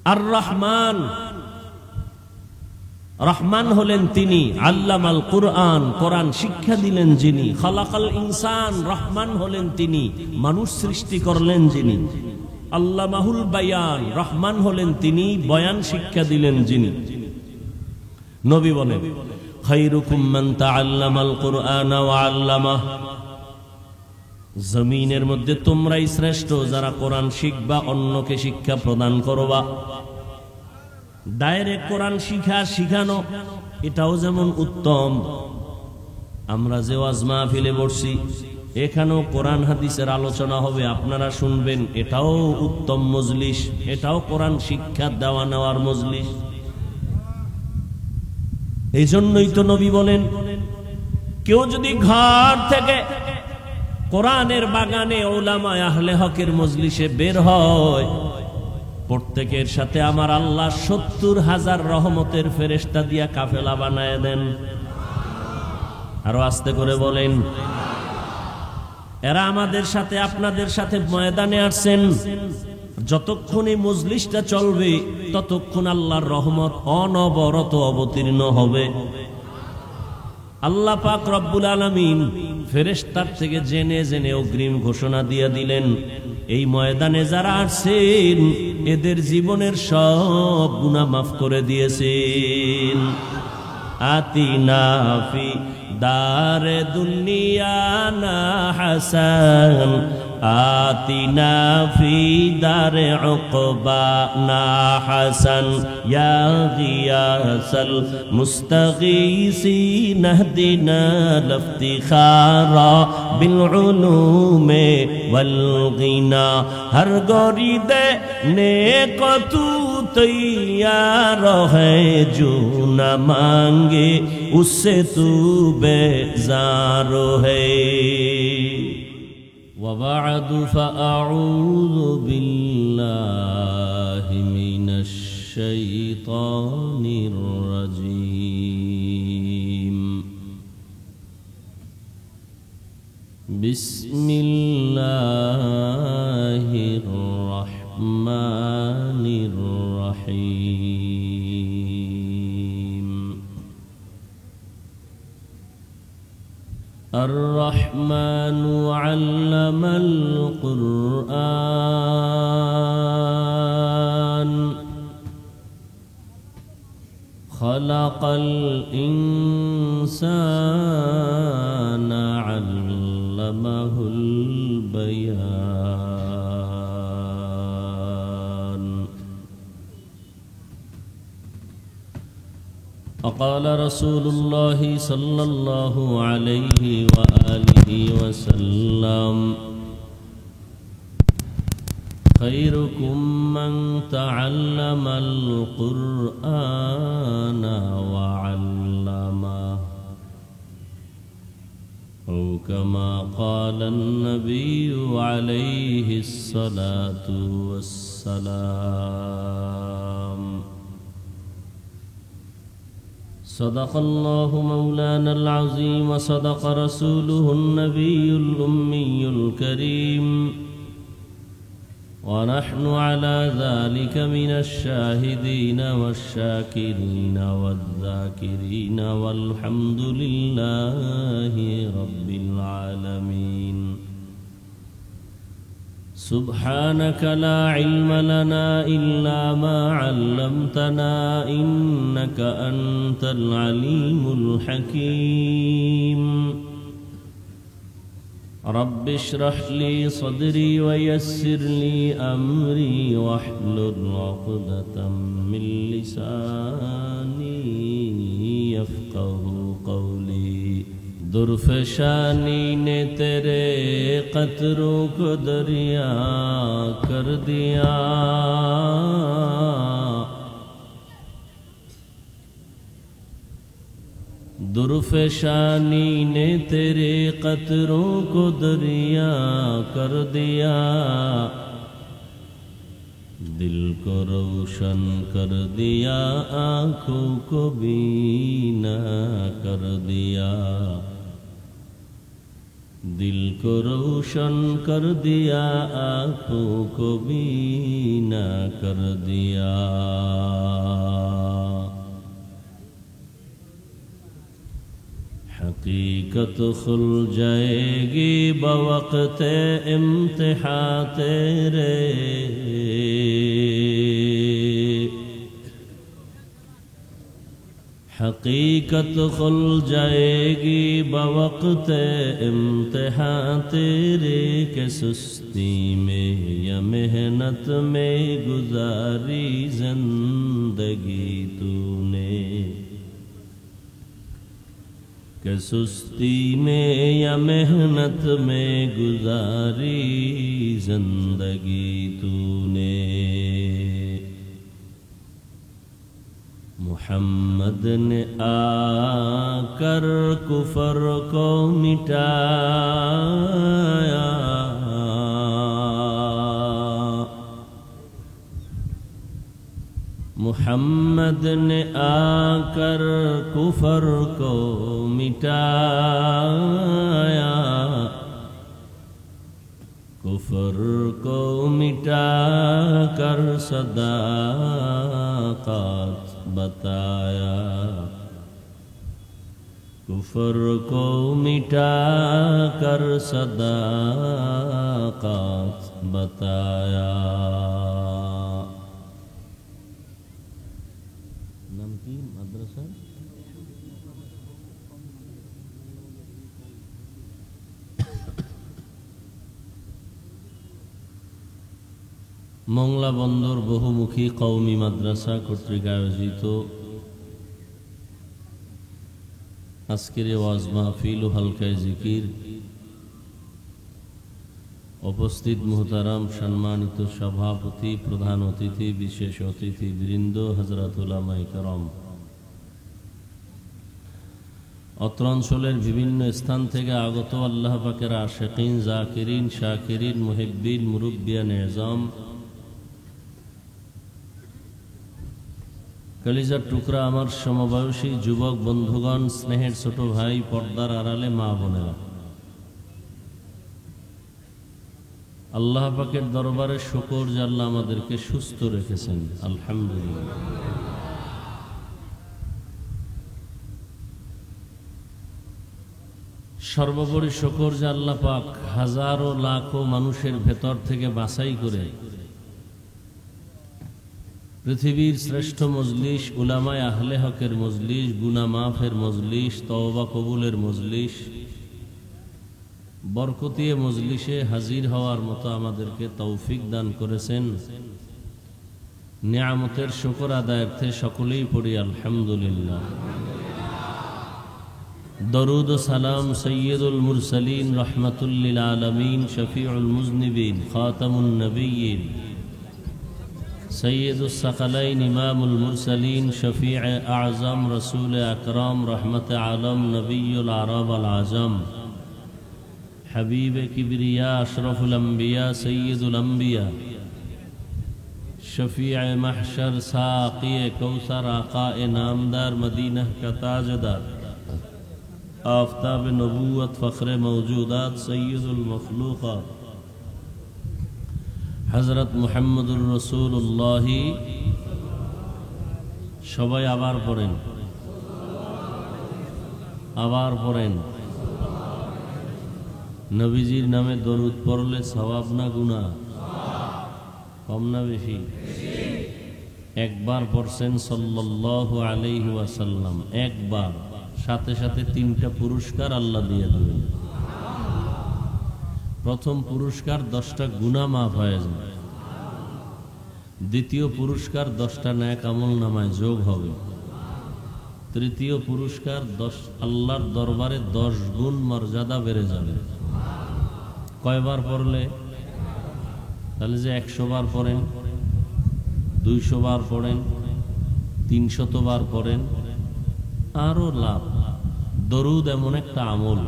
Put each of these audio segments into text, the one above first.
আর রহমান, রহমান হলেন তিনি, আল্লামাল কুরআন, কোরআন শিক্ষা দিলেন যিনি। খালাকাল ইনসান, রহমান হলেন তিনি, মানুষ সৃষ্টি করলেন যিনি। আল্লামাহুল বায়ান, রহমান হলেন তিনি, বয়ান শিক্ষা দিলেন যিনি। নবী বলেন, খায়রুকুম মান তাআল্লামাল কুরআন ওয়া আল্লামাহ, জমিনের মধ্যে তোমরাই শ্রেষ্ঠ যারা কোরআন শিখবা, অন্যকে শিক্ষা প্রদান করবা। ডাইরেক্ট কোরআন শিখানো এটাও যেমন উত্তম। আমরা যে ওয়াজ মাহফিলে বসছি, এখানেও কোরআন হাদিসের আলোচনা হবে, আপনারা শুনবেন, এটাও উত্তম মজলিস, এটাও কোরআন শিক্ষা দেওয়া নেওয়ার মজলিস। এই জন্যই তো নবী বলেন, কেউ যদি ঘর থেকে কোরআনের বাগানে উলামায়ে আহলে হকের মজলিসে বের হয়, প্রত্যেকের সাথে আমার আল্লাহ ৭০,০০০ রহমতের ফেরেশতা দিয়া কাফেলা বানায় দেন। আরো আস্তে করে বলেন, এরা আমাদের সাথে আপনাদের সাথে ময়দানে আসছেন। যতক্ষণ এই মজলিসটা চলবে ততক্ষণ আল্লাহর রহমত অনবরত অবতীর্ণ হবে। আল্লাহ পাক রব্বুল আলামিন ফেরেশতার থেকে জেনে জেনে অগ্রিম ঘোষণা দিয়ে দিলেন, এই ময়দানে যারা আসছেন এদের জীবনের সব গুনাহ মাফ করে দিয়েছেন। আতিনা ফি দারে দুনিয়ানা হাসান, আতিনা ফি দারে উকবানা হাসান, ইয়া গিয়াসাল মুস্তাগীসিন ইহদিনা লিফতিখারা বিল উলুমে ওয়াল গিনা। হর গরিদে নেক তু तैयार है, जो न मांगे उससे तू बेजार है। वबअद फअऊज़ु बिल्लाहि मिनश शैतानिर रजीम। बिस्मिल्लाहिर रहमानिर रहीम। अर्रहमानु अल्लमल कुरआन, खलक़ल इंसाना अल्लमहुल बयान। وقال رسول الله صلى الله عليه وآله وسلم، خيركم من تعلم القرآن وعلمه، أو كما قال النبي عليه الصلاة والسلام. صدق الله مولانا العظيم، وصدق رسوله النبي الأمي الكريم، ونحن على ذلك من الشاهدين والشاكرين والذاكرين، والحمد لله رب العالمين. سبحانك لا علم لنا إلا ما علمتنا، إنك أنت العليم الحكيم. رب اشرح لي صدري ويسر لي أمري، واحلل عقدة من لساني يفقه قولي. दुर्फशानी ने तेरे कतरों को दरिया कर दिया, दुर्फशानी ने तेरे कतरों को दरिया कर दिया, दिल को रोशन कर दिया, आँखों को बीना कर दिया, दिल को रोशन कर दिया, आंखों को बीना कर दिया। हकीकत खुल जाएगी बवक़्ते इम्तिहान तेरे, हकीकत खुल जाएगी बवक़्ते इम्तिहान तेरे, के सुस्ती में या मेहनत में गुजारी जिंदगी तूने, के सुस्ती में या मेहनत में गुजारी जिंदगी तूने। मुहम्मद ने आकर कुफर को मिटाया, मुहम्मद ने आकर कुफर को मिटाया, कुफर को मिटा कर सदाक़त बताया, कुफर को मिटा कर सदाक़त बताया। नाम की मद्रसा মংলা বন্দর বহুমুখী কওমি মাদ্রাসা কর্তৃক আয়োজিত আজকের ওয়াজ মাহফিল ও হালকায়ে জিকির, উপস্থিত মুহতারাম সম্মানিত সভাপতি, প্রধান অতিথি, বিশেষ অতিথি বৃন্দ, হযরত উলামায়ে কেরাম, অত্র অঞ্চলের বিভিন্ন স্থান থেকে আগত আল্লাহ পাকের আশিকিন, জাকিরিন, শাকিরিন, মুহিব্বিন, মুরব্বিয়ান এজাম, কলিজার টুকরা আমার সমবয়সী যুবক বন্ধুগণ, স্নেহের ছোট ভাই, পর্দার আড়ালে মা বোনেরা, আল্লাহ পাকের দরবারে শুকর যে আল্লাহ আমাদেরকে সুস্থ রেখেছেন, আলহামদুলিল্লাহ। সর্বোপরি শুকর যে আল্লাহ পাক হাজারো লাখো মানুষের ভেতর থেকে বাছাই করে পৃথিবীর শ্রেষ্ঠ মজলিস, উলামায়ে আহলে হকের মজলিস, গুনাহ মাফের মজলিস, তওবা কবুলের মজলিস, বরকতিয়ে মজলিসে হাজির হওয়ার মতো আমাদেরকে তৌফিক দান করেছেন। নিয়ামতের শুকর আদায়ার্থে সকলেই পড়ি আলহামদুলিল্লাহ। দরুদ ও সালাম সৈয়দুল মুরসালিন, রহমাতুল লিল আলামিন, শফিউল মুজনিবিন, খাতামুন নবিয়্যিন, সৈয়দুস সাকালাইন, ইমামুল মুরসালিন, শফিউ আযম, রাসূল আকরাম, রহমত আলম, নবিয়ুল আরব আল আজম, হাবিব কিবরিয়া, আশরাফুল আম্বিয়া, সৈয়দুল আম্বিয়া, শফিউ মাহশর, সাকিয়ে কৌসর, আকায়ে নামদার, মদিনা কা তাজদার, आफताब नबूवत, फ़ख्र मौजूदात, सय्यदुल मखलूक़ात, हज़रत मुहम्मदुर रसूलुल्लाह। সবাই আবার পড়েন, আবার পড়েন। নবীজির নামে দরুদ পড়লে সওয়াব না গুনাহ? কম না বেশি? একবার পড়ছেন সাল্লাল্লাহু আলাইহি ওয়াসাল্লাম, একবার, সাথে সাথে 3টা পুরস্কার আল্লাহ দিয়ে দেবেন। প্রথম পুরস্কার 10টা গুনাহ মাফ হয়ে যাবে, দ্বিতীয় পুরস্কার 10টা নেক আমল নামায় যোগ হবে, তৃতীয় পুরস্কার আল্লাহর দরবারে 10 গুণ মর্যাদা বেড়ে যাবে। কয়বার পড়লে? তাহলে যে 100 বার পড়েন, 200 বার পড়েন, 300 বার পড়েন, আরো লাভ। দরুদ এমন একটা আমল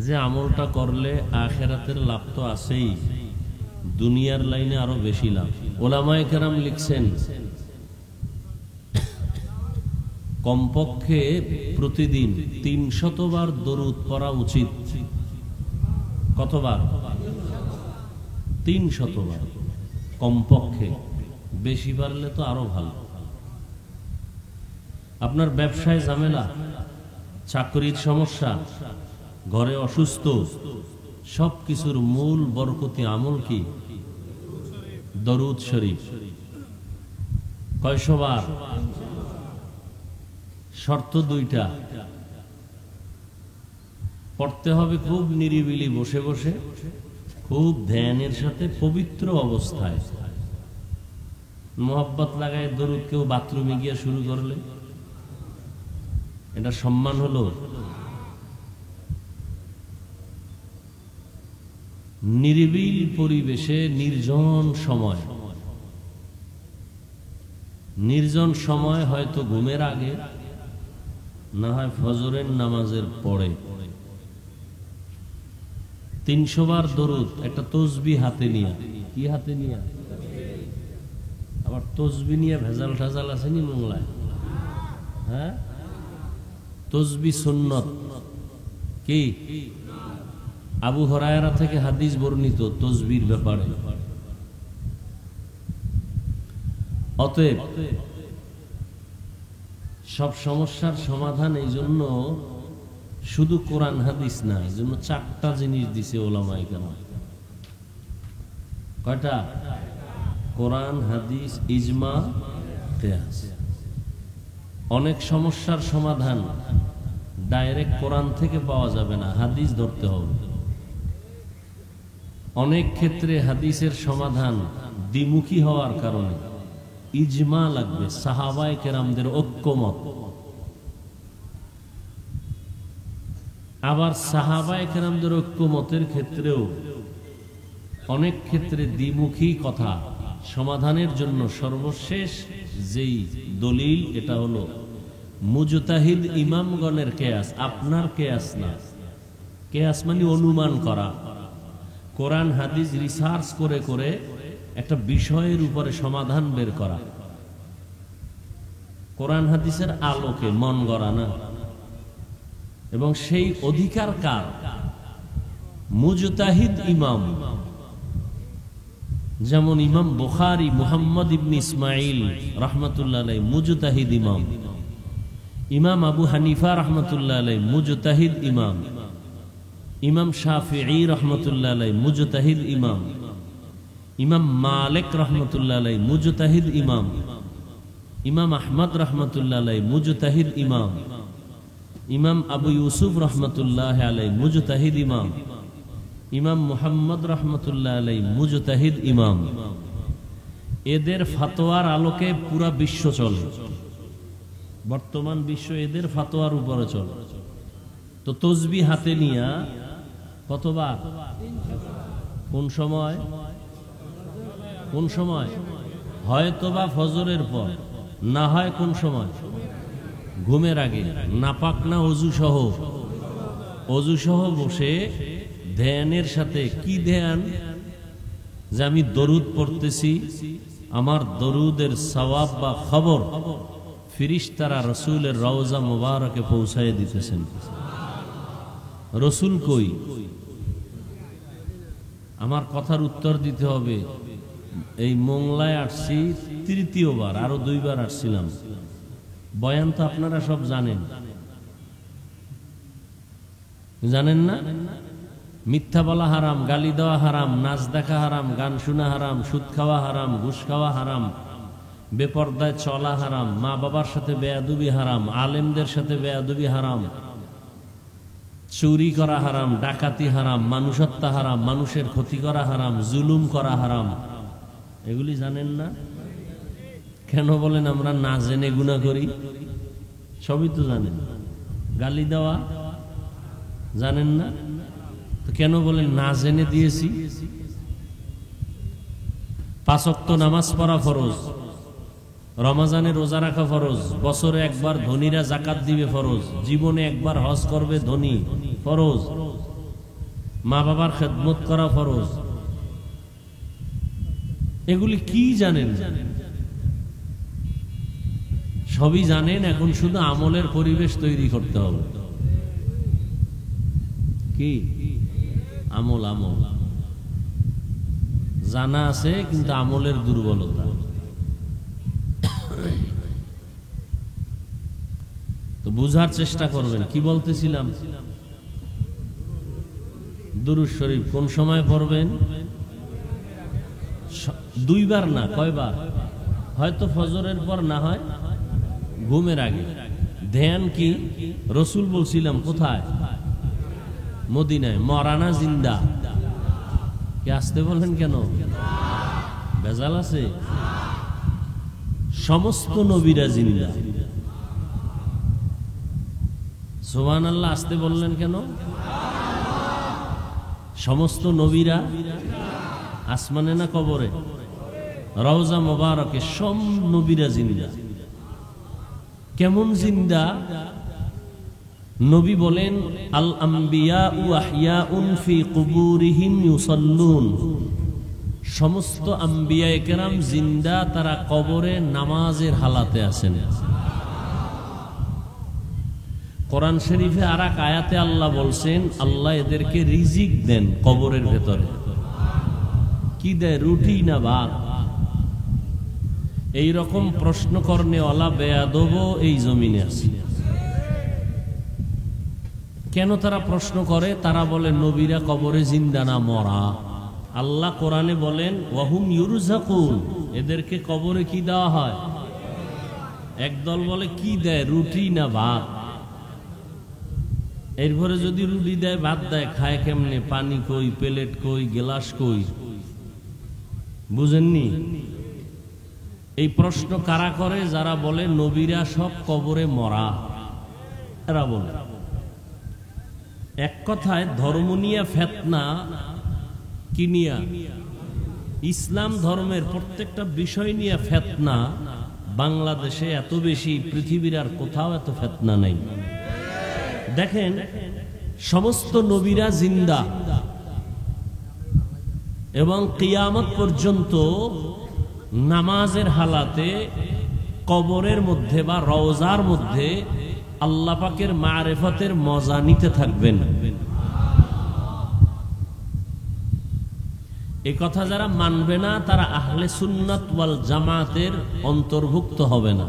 যে আমলটা করলে আখিরাতের লাভ তো আছেই, দুনিয়ার লাইনে আরো বেশি লাভ। ওলামায়ে কেরাম লিখছেন কমপক্ষে প্রতিদিন 300 বার দরুদ পড়া উচিত। কতবার? 300 বার কমপক্ষে, বেশি পারলে তো আরো ভালো। আপনার ব্যবসায় ঝামেলা, চাকরির সমস্যা, ঘরে অসুস্থ, সবকিছুর মূল বরকতি আমল কি? দরুদ শরীফ। কয়শো বার? শর্ত 2টা, পড়তে হবে খুব নিরিবিলি বসে বসে, খুব ধ্যানের সাথে, পবিত্র অবস্থায়। মোহাব্বত লাগায় দরুদ কেউ বাথরুমে গিয়ে শুরু করলে এটা সম্মান হলো? নিরিবিল পরিবেশে, নির্জন সময়, নির্জন সময়, হয়তো ঘুমের আগে, না হয় ফজরের নামাজের পরে 300 বার দরুদ। একটা তসবি হাতে নিয়ে, কি হাতে নিয়ে? আবার তসবি নিয়ে ভেজাল ঠাজাল আসেনি মোংলায়? হ্যাঁ, তসবি সুন্নত। কি? আবু হুরায়রা থেকে হাদিস বর্ণিত তসবির ব্যাপারে। অতএব সব সমস্যার সমাধান এই জন্য শুধু কোরআন হাদিস না, এই জন্য 4টা জিনিস দিছে ওলামায়ে কেরাম। কয়টা? কোরআন, হাদিস, ইজমা, কিয়াস। অনেক সমস্যার সমাধান ডাইরেক্ট কোরআন থেকে পাওয়া যাবে না, হাদিস ধরতে হবে। অনেক ক্ষেত্রে হাদিসের সমাধান দ্বিমুখী হওয়ার কারণে ইজমা লাগবে, সাহাবায়ে কেরামদের ঐক্যমত। আবার সাহাবায়ে কেরামদের ঐক্যমতের ক্ষেত্রেও অনেক ক্ষেত্রে দ্বিমুখী কথা সমাধানের জন্য সর্বশেষ যেই দলিল, এটা হলো মুজতাহিদ ইমামগণের কিয়াস, আপনার কিয়াস না। কিয়াস মানে অনুমান করা, কোরআন হাদিস রিসার্চ করে করে একটা বিষয়ের উপরে সমাধান বের করা, কোরআন হাদিসের আলোকে, মন গড়া না। এবং সেই অধিকার কার? মুজতাহিদ ইমাম। যেমন ইমাম বুখারী মুহাম্মদ ইবনে ইসমাইল রাহমাতুল্লাহ আলাইহি মুজতাহিদ ইমাম, ইমাম আবু হানিফা রাহমাতুল্লাহ আলাইহি মুজতাহিদ ইমাম, ইমাম শাফিঈ রাহমাতুল্লাহ আলাইহি মুজতাহিদ ইমাম, ইমাম মালিক রাহমাতুল্লাহ আলাইহি মুজতাহিদ ইমাম, ইমাম আহমদ রাহমাতুল্লাহ আলাইহি মুজতাহিদ ইমাম, ইমাম আবু ইউসুফ রাহমাতুল্লাহ আলাইহি মুজতাহিদ ইমাম, ইমাম মুহাম্মদ রাহমাতুল্লাহ আলাইহি মুজতাহিদ ইমাম। এদের ফতোয়ার আলোকে পুরা বিশ্ব চলে, বর্তমান বিশ্ব এদের ফতোয়ার উপরে চলে। তো তসবিহ হাতে নিয়া কতবার? কোন সময়? কোন সময়? হয়তোবা ফজরের পর, না হয় কোন সময়? ঘুমের আগে। নাপাক না অজু সহ? অজু সহ বসে ধ্যানের সাথে। কি ধ্যান? যে আমি দরুদ পড়তেছি, আমার দরুদের সওয়াব বা খবর ফেরেশতারা রাসূলের রওজা মুবারকে পৌঁছায় দিতেছেন। রসুল কই? আমার কথার উত্তর দিতে হবে। এই মোংলায় আসছি 3য়-বার, আরো 2বার আসছিলাম। বয়ান তো আপনারা সব জানেন, জানেন না? মিথ্যা বলা হারাম, গালি দেওয়া হারাম, নাচ দেখা হারাম, গান শোনা হারাম, সুদ খাওয়া হারাম, ঘুষ খাওয়া হারাম, বেপরদায় চলা হারাম, মা বাবার সাথে বেয়াদবি হারাম, আলেমদের সাথে বেয়াদবি হারাম, চুরি করা হারাম, ডাকাতি হারাম, মানুষ হত্যা হারাম, মানুষের ক্ষতি করা হারাম, জুলুম করা হারাম। এগুলি জানেন না? কেন বলেন আমরা না জেনে গুনাহ করি? সবই তো জানেন। গালি দেওয়া জানেন না? তো কেন বলেন না জেনে দিয়েছি? 5 ওয়াক্ত নামাজ পড়া ফরজ, রমজানে রোজা রাখা ফরজ, বছরে একবার ধনীরা যাকাত দিবে ফরজ, জীবনে একবার হজ করবে ধনী ফরজ, মা বাবার খেদমত করা ফরজ। এগুলি কি জানেন? সবই জানেন, এখন শুধু আমলের পরিবেশ তৈরি করতে হবে। কি আমল আমল জানা আছে কিন্তু আমলের দুর্বলতা। তো বুঝার চেষ্টা করবেন কি বলতেছিলাম। দুরূদ শরীফ কোন সময় পড়বেন? দুইবার না, কয়বার? হয়তো ফজরের পর, না হয় ঘুমের আগে। ধ্যান কি? রসুল বলছিলাম কোথায়? মদিনায়। মরানা জিন্দা? কি আসতে বলেন কেন? ভেজাল আছে? সমস্ত নবীরা জিন্দা। সুবহানাল্লাহ আসতে বললেন কেন? সমস্ত নবীরা আসমানে না কবরে? রওজা মোবারকে সব নবীরা জিন্দা। কেমন জিন্দা? নবী বলেন আল আম্বিয়া আহইয়াউন ফি কুবুরিহিম ইউসাল্লুন। সমস্ত আম্বিয়া কেরাম জিন্দা, তারা কবরে নামাজের হালাতে আছেন। কোরআন শরীফে আর এক আয়াতে আল্লাহ বলছেন আল্লাহ এদেরকে রিজিক দেন কবরের ভেতরে। কি দেয়? রুটি না ভাত? এই রকম প্রশ্ন করনেওয়ালা বেয়াদব এই জমিনে আছে। কেন তারা প্রশ্ন করে? তারা বলে নবীরা কবরে জিন্দা না মরা? আল্লাহ কোরআনে বলেন ওয়াহুম ইউরজাকুন, এদেরকে কবরে কি দেওয়া হয়? একদল বলে কি দেয়? রুটি না ভাত? এরপরে যদি রুটি দেয় ভাত দেয়, খায় কেমনে? পানি কই, প্লেট কই, গ্লাস কই? বুঝেননি? এই প্রশ্ন কারা করে? যারা বলে নবীরা সব কবরে মরা, এরা বলে। এক কথায় ধর্ম নিয়ে ফেতনা কি নিয়া? ইসলাম ধর্মের প্রত্যেকটা বিষয় নিয়ে ফেতনা। বাংলাদেশে এত বেশি, পৃথিবীর আর কোথাও এত ফেতনা নেই। দেখেন সমস্ত নবীরা জিন্দা এবং কিয়ামত পর্যন্ত নামাজের হালাতে কবরের মধ্যে বা রওজার মধ্যে আল্লাহ পাকের মারিফতের মজা নিতে থাকবেন। এই কথা যারা মানবে না তারা আহলে সুন্নাত ওয়াল জামাতের অন্তর্ভুক্ত হবে না।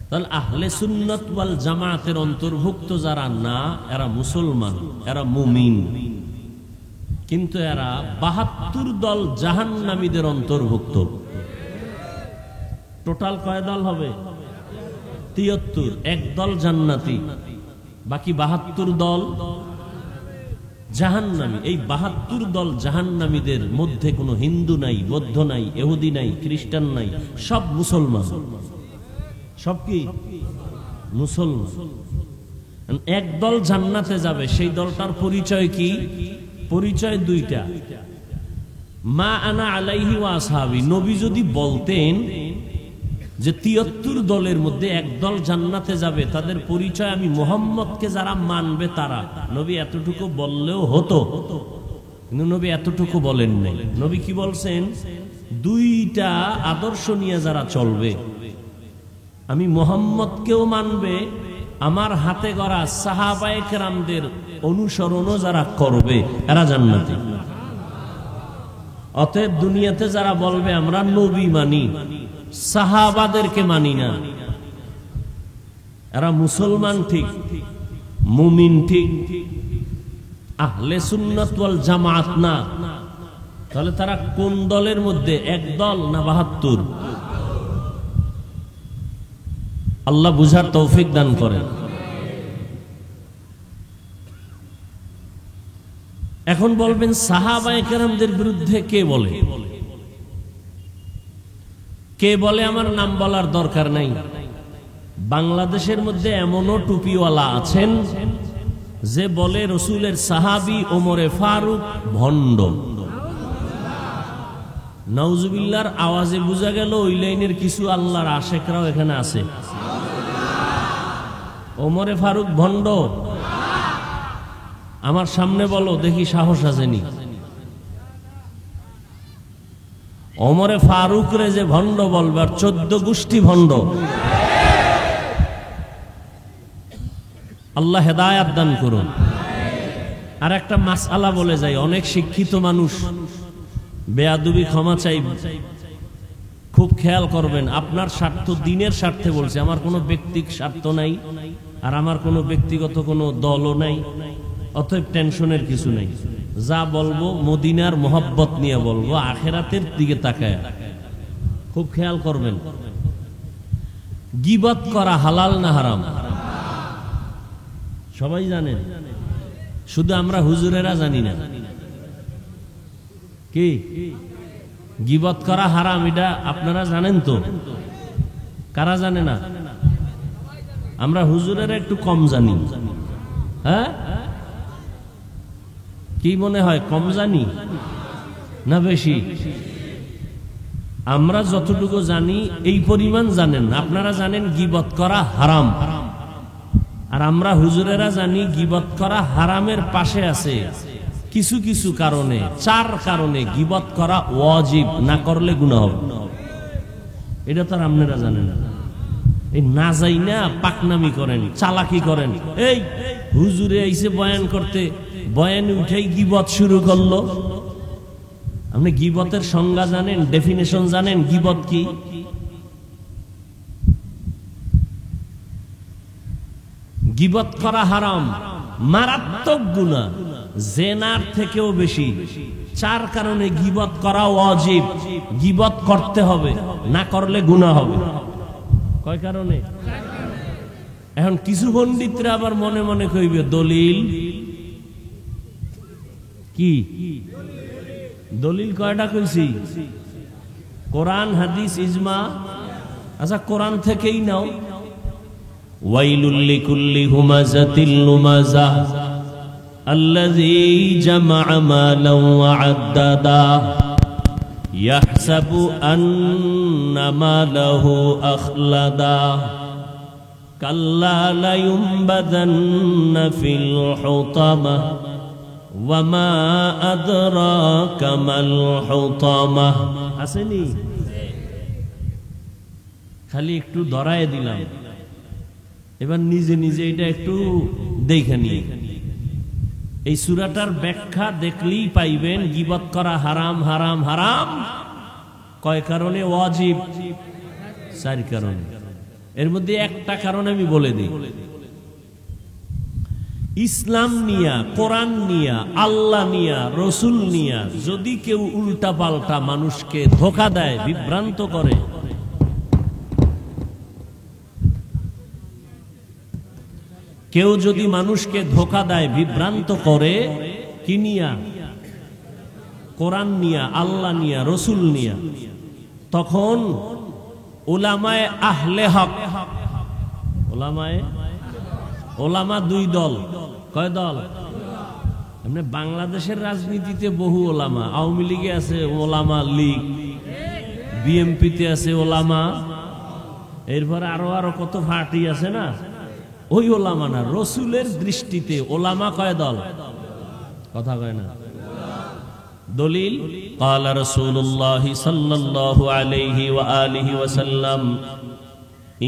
তাহলে আহলে সুন্নাত ওয়াল জামাতের অন্তর্ভুক্ত যারা না, এরা মুসলমান, এরা মুমিন। কিন্তু এরা ৭২ দল জাহান্নামীদের অন্তর্ভুক্ত। টোটাল কয় দল হবে? ৭৩। এক দল জান্নাতি, বাকি ৭২ দল জাহান্নামী। এই ৭২ দল জাহান্নামীদের মধ্যে কোনো হিন্দু নাই, বৌদ্ধ নাই, ইহুদি নাই, খ্রিস্টান নাই, সব মুসলমান। সব কি? মুসলমান। এক দল জান্নাতে যাবে, সেই দলটার পরিচয় কি? পরিচয় দুইটা, মা আনা আলাইহি ওয়া আসহাবি। নবী যদি বলতেন যে ৭৩ দলের মধ্যে এক দল জান্নাতে যাবে, তাদের পরিচয় আমি মুহাম্মদকে যারা মানবে তারা, নবী এতটুকু বললেও হতো। কিন্তু নবী এতটুকু বলেন নাই। নবী কি বলছেন? দুইটা আদর্শ নিয়ে যারা চলবে, আমি মুহাম্মদকেও মানবে, আমার হাতে গড়া সাহাবায়ে কেরামদের অনুসরণও যারা করবে, এরা জান্নাতি। অতএব দুনিয়াতে যারা বলবে আমরা নবী মানি, সাহাবাদেরকে মানি না, এরা মুসলমান ঠিক, মুমিন ঠিক, আহলে সুন্নাত ওয়াল জামাত না। তাহলে তারা কোন দলের মধ্যে? এক দল না ৭২? আল্লাহ বুঝার তৌফিক দান করেন। এখন বলবেন সাহাবায়ে কেরামদের বিরুদ্ধে কে বলে? কে বলে আমার নাম বলার দরকার নাই। বাংলাদেশের মধ্যে এমনও টুপিওয়ালা আছেন যে বলে রসুলের সাহাবী ওমরে ফারুক ভণ্ড। নাউজুবিল্লাহর আওয়াজে বোঝা গেল ওই লাইনের কিছু আল্লাহর আশেকরাও এখানে আছে। ওমরে ফারুক ভণ্ড? আমার সামনে বলো দেখি, সাহস আসেনি? ওমরে ফারুক রে যে ভণ্ড বলবে, আর 14 গোষ্ঠী ভণ্ড। আল্লাহ হেদায়াত দান করুন। আর একটা মাসআলা বলে যাই, অনেক শিক্ষিত মানুষ বেয়াদবি ক্ষমা চাই, খুব খেয়াল করবেন। আপনার স্বার্থ, দিনের স্বার্থে বলছে, আমার কোনো ব্যক্তিগত স্বার্থ নাই, আর আমার কোনো ব্যক্তিগত কোনো দলও নাই, অতএব টেনশনের কিছু নাই। যা বলবো মদিনার মোহাব্বত নিয়ে বলবো, আখিরাতের দিকে তাকায়। খুব খেয়াল করবেন। গীবত করা হালাল না হারাম? সবাই জানেন, শুধু আমরা হুজুরেরা জানি না। কি গীবত করা হারাম এটা আপনারা জানেন তো? কারা জানে না? আমরা হুজুরেরা একটু কম জানি। হ্যাঁ, কি মনে হয় কম জানি না বেশি? আমরা যতটুকু জানি এই পরিমাণ জানেন। আপনারা জানেন গীবত করা হারাম, আর আমরা হুজুরেরা জানি গীবত করা হারামের পাশে আছে কিছু কিছু কারণে, 4 কারণে গীবত করা ওয়াজিব, না করলে গুনাহ হবে। এটা তো আর আপনারা জানেন না। এই না যাই না পাকনামি করেন, চালাকি করেন। এই হুজুরে আইছে বয়ান করতে, বয়ান উঠেই গীবত শুরু করলো। আপনি গীবতের সংজ্ঞা জানেন, ডেফিনেশন জানেন? গীবত কি? গীবত করা হারাম, মারাত্মক গুনাহ, জেনার থেকেও বেশি। 4 কারণে গীবত করা ওয়াজিব, গীবত করতে হবে, না করলে গুনাহ হবে। কয় কারণে? এখন কিছু পণ্ডিতরা আবার মনে মনে কইবে দলিল। কি দলিল? কয়টা কইছি? কোরআন, হাদিস, ইজমা। আচ্ছা, কোরআন থেকেই নাও। ওয়াইলুল লিকুল্লি হুমাযাতিল লুমাযা আল্লাযী জামা'a মালান ওয়া আদ্দাদা ইয়াহসাবু আন্না মালাহু আখলাদা কাল্লা লা ইউনবাযান্না ফিল হুতামা ওয়া মা আদরাকা মাল হুতামা। আসেনি? খালি একটু ধরায় দিলাম, এবার নিজে নিজে এটা একটু দেখে নিয়ে। এই সূরাটার ব্যাখ্যা দেখলেই পাইবেন গীবত করা হারাম হারাম হারাম। কয় কারণে ওয়াজিব? 4 কারণে। এর মধ্যে একটা কারণ আমি বলে দিই। ইসলাম নিয়া, কোরআন নিয়া, আল্লাহ নিয়া, রসুল নিয়া যদি কেউ উল্টা পাল্টা মানুষকে ধোঁকা দেয়, বিভ্রান্ত করে, কেউ যদি মানুষকে ধোঁকা দেয়, বিভ্রান্ত করে, কি নিয়া? কোরআন নিয়া, আল্লাহ নিয়া, রসুল নিয়া, তখন উলামায়ে আহলে হক, ওলামা 2 দল। কয় দল? এমনি বাংলাদেশের রাজনীতিতে বহু ওলামা। আওয়ামী লীগে আছে ওলামা লীগ, বিএমপিতে আছে ওলামা, এরপরে আরো কত পার্টি আছে না, ওই ওলামা না। রসুলের দৃষ্টিতে ওলামা কয় দল? কথা কয় না। দলিল ক্বালা রাসূলুল্লাহ সাল্লাল্লাহু আলাইহি ওয়া আলিহি ওয়াসাল্লাম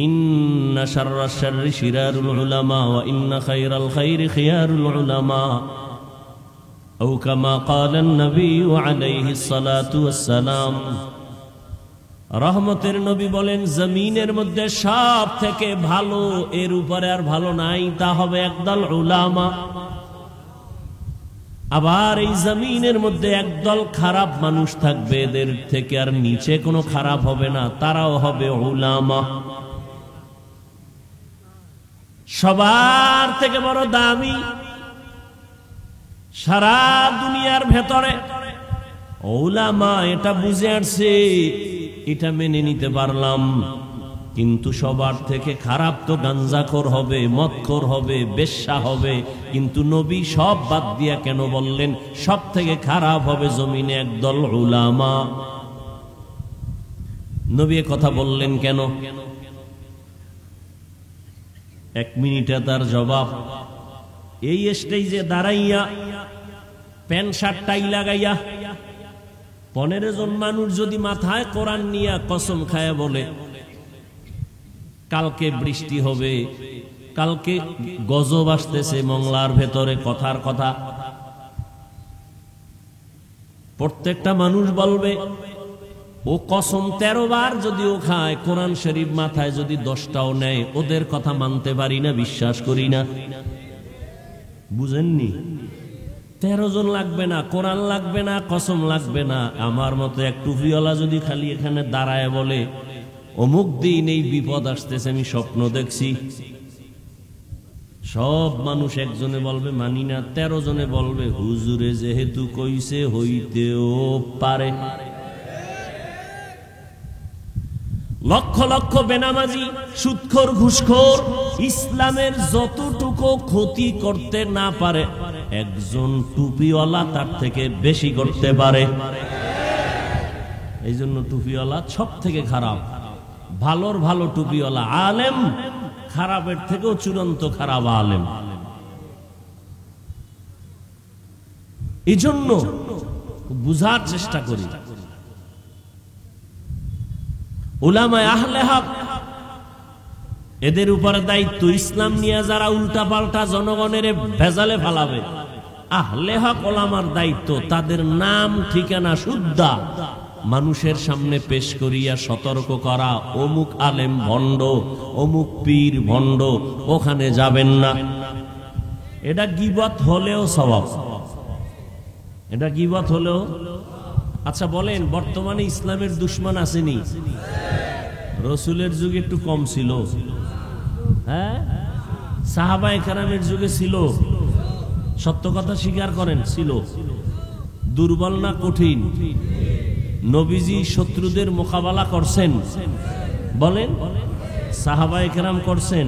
ইন্না শাররাশ শাররি শিরারুল উলামা ওয়া ইন্না খায়রাল খায়রি খিয়ারুল উলামা আও কামা ক্বালা an-নবী আলাইহিস সালাতু ওয়াস সালাম। রহমতের নবী বলেন, জমিনের মধ্যে সব থেকে ভালো, এর উপরে আর ভালো নাই, তা হবে একদল উলামা। আবার এই জমিনের মধ্যে একদল খারাপ মানুষ থাকবে, এদের থেকে আর নিচে কোনো খারাপ হবে না, তারাও হবে উলামা। সবার থেকে বড় দামি সারা দুনিয়ার ভেতরে উলামা। এটা বুঝে আসছে, এটা মেনে নিতে পারলাম, কিন্তু সবার থেকে খারাপ তো গাঞ্জাখোর হবে, মদখোর হবে, বেশ্যা হবে। কিন্তু নবী সব বাদ দিয়া কেন বললেন সব থেকে খারাপ হবে জমিনে একদল উলামা? নবী কথা বললেন কেন? 1 মিনিটে তার জবাব। এই স্টেজে দাঁড়াইয়া প্যান্ট শার্ট টাই লাগাইয়া 15 জন মানুষ যদি মাথায় কোরআন নিয়া কসম খায়া বলে কালকে বৃষ্টি হবে, কালকে গজব আসতেছে মংলার ভেতরে, কথার কথা, প্রত্যেকটা মানুষ বলবে ও কসম 13 বার যদিও খায়, কোরআন শরীফ মাথায় যদি 10টাও নেয়, ওদের কথা মানতে পারি না, বিশ্বাস করি না। বুঝেননি? 13 জন লাগবে না, কোরআন লাগবে না, কসম লাগবে না। আমার মতো এক টুপিওয়ালা যদি খালি এখানে দাঁড়ায় বলে অমুক দিন এই বিপদ আসতেছে, আমি স্বপ্ন দেখছি, সব মানুষ একজনে বলবে মানি না, 13 জনে বলবে হুজুরে যেহেতু কইছে হইতেও পারে। লক্ষ লক্ষ বেনামাজি, সুদখোর, ঘুষখোর ইসলামের যতটুকু ক্ষতি করতে না পারে, একজন টুপিওয়ালা তার থেকে বেশি করতে পারে। এই জন্য টুপিওয়ালা সব থেকে খারাপ। ভালোর ভালো টুপিওয়ালা আলেম, খারাপের থেকেও চূড়ান্ত খারাপ আলেম। এই জন্য বুঝার চেষ্টা করি, উলামায়ে আহলে হক এদের উপরে দায়িত্ব। ইসলাম নিয়ে যারা উল্টা পাল্টা জনগণের ভেজালে ফেলাবে, আহলে হক ওলামার দায়িত্ব তাদের নাম ঠিকানা শুদ্ধা মানুষের সামনে পেশ করিয়া সতর্ক করা, অমুক আলেম ভণ্ড, অমুক পীর ভণ্ড, ওখানে যাবেন না। এটা গীবত হলেও সওয়াব, এটা গীবত হলেও। আচ্ছা বলেন, বর্তমানে ইসলামের দুশমন আসেনি? রসুলের যুগে একটু কম ছিল, হ্যাঁ? সাহাবায়ে কেরামের যুগে ছিল, সত্য কথা স্বীকার করেন, ছিল। দুর্বল না কঠিন? নবীজি শত্রুদের মোকাবেলা করছেন, বলেন? সাহাবায়ে কেরাম করছেন।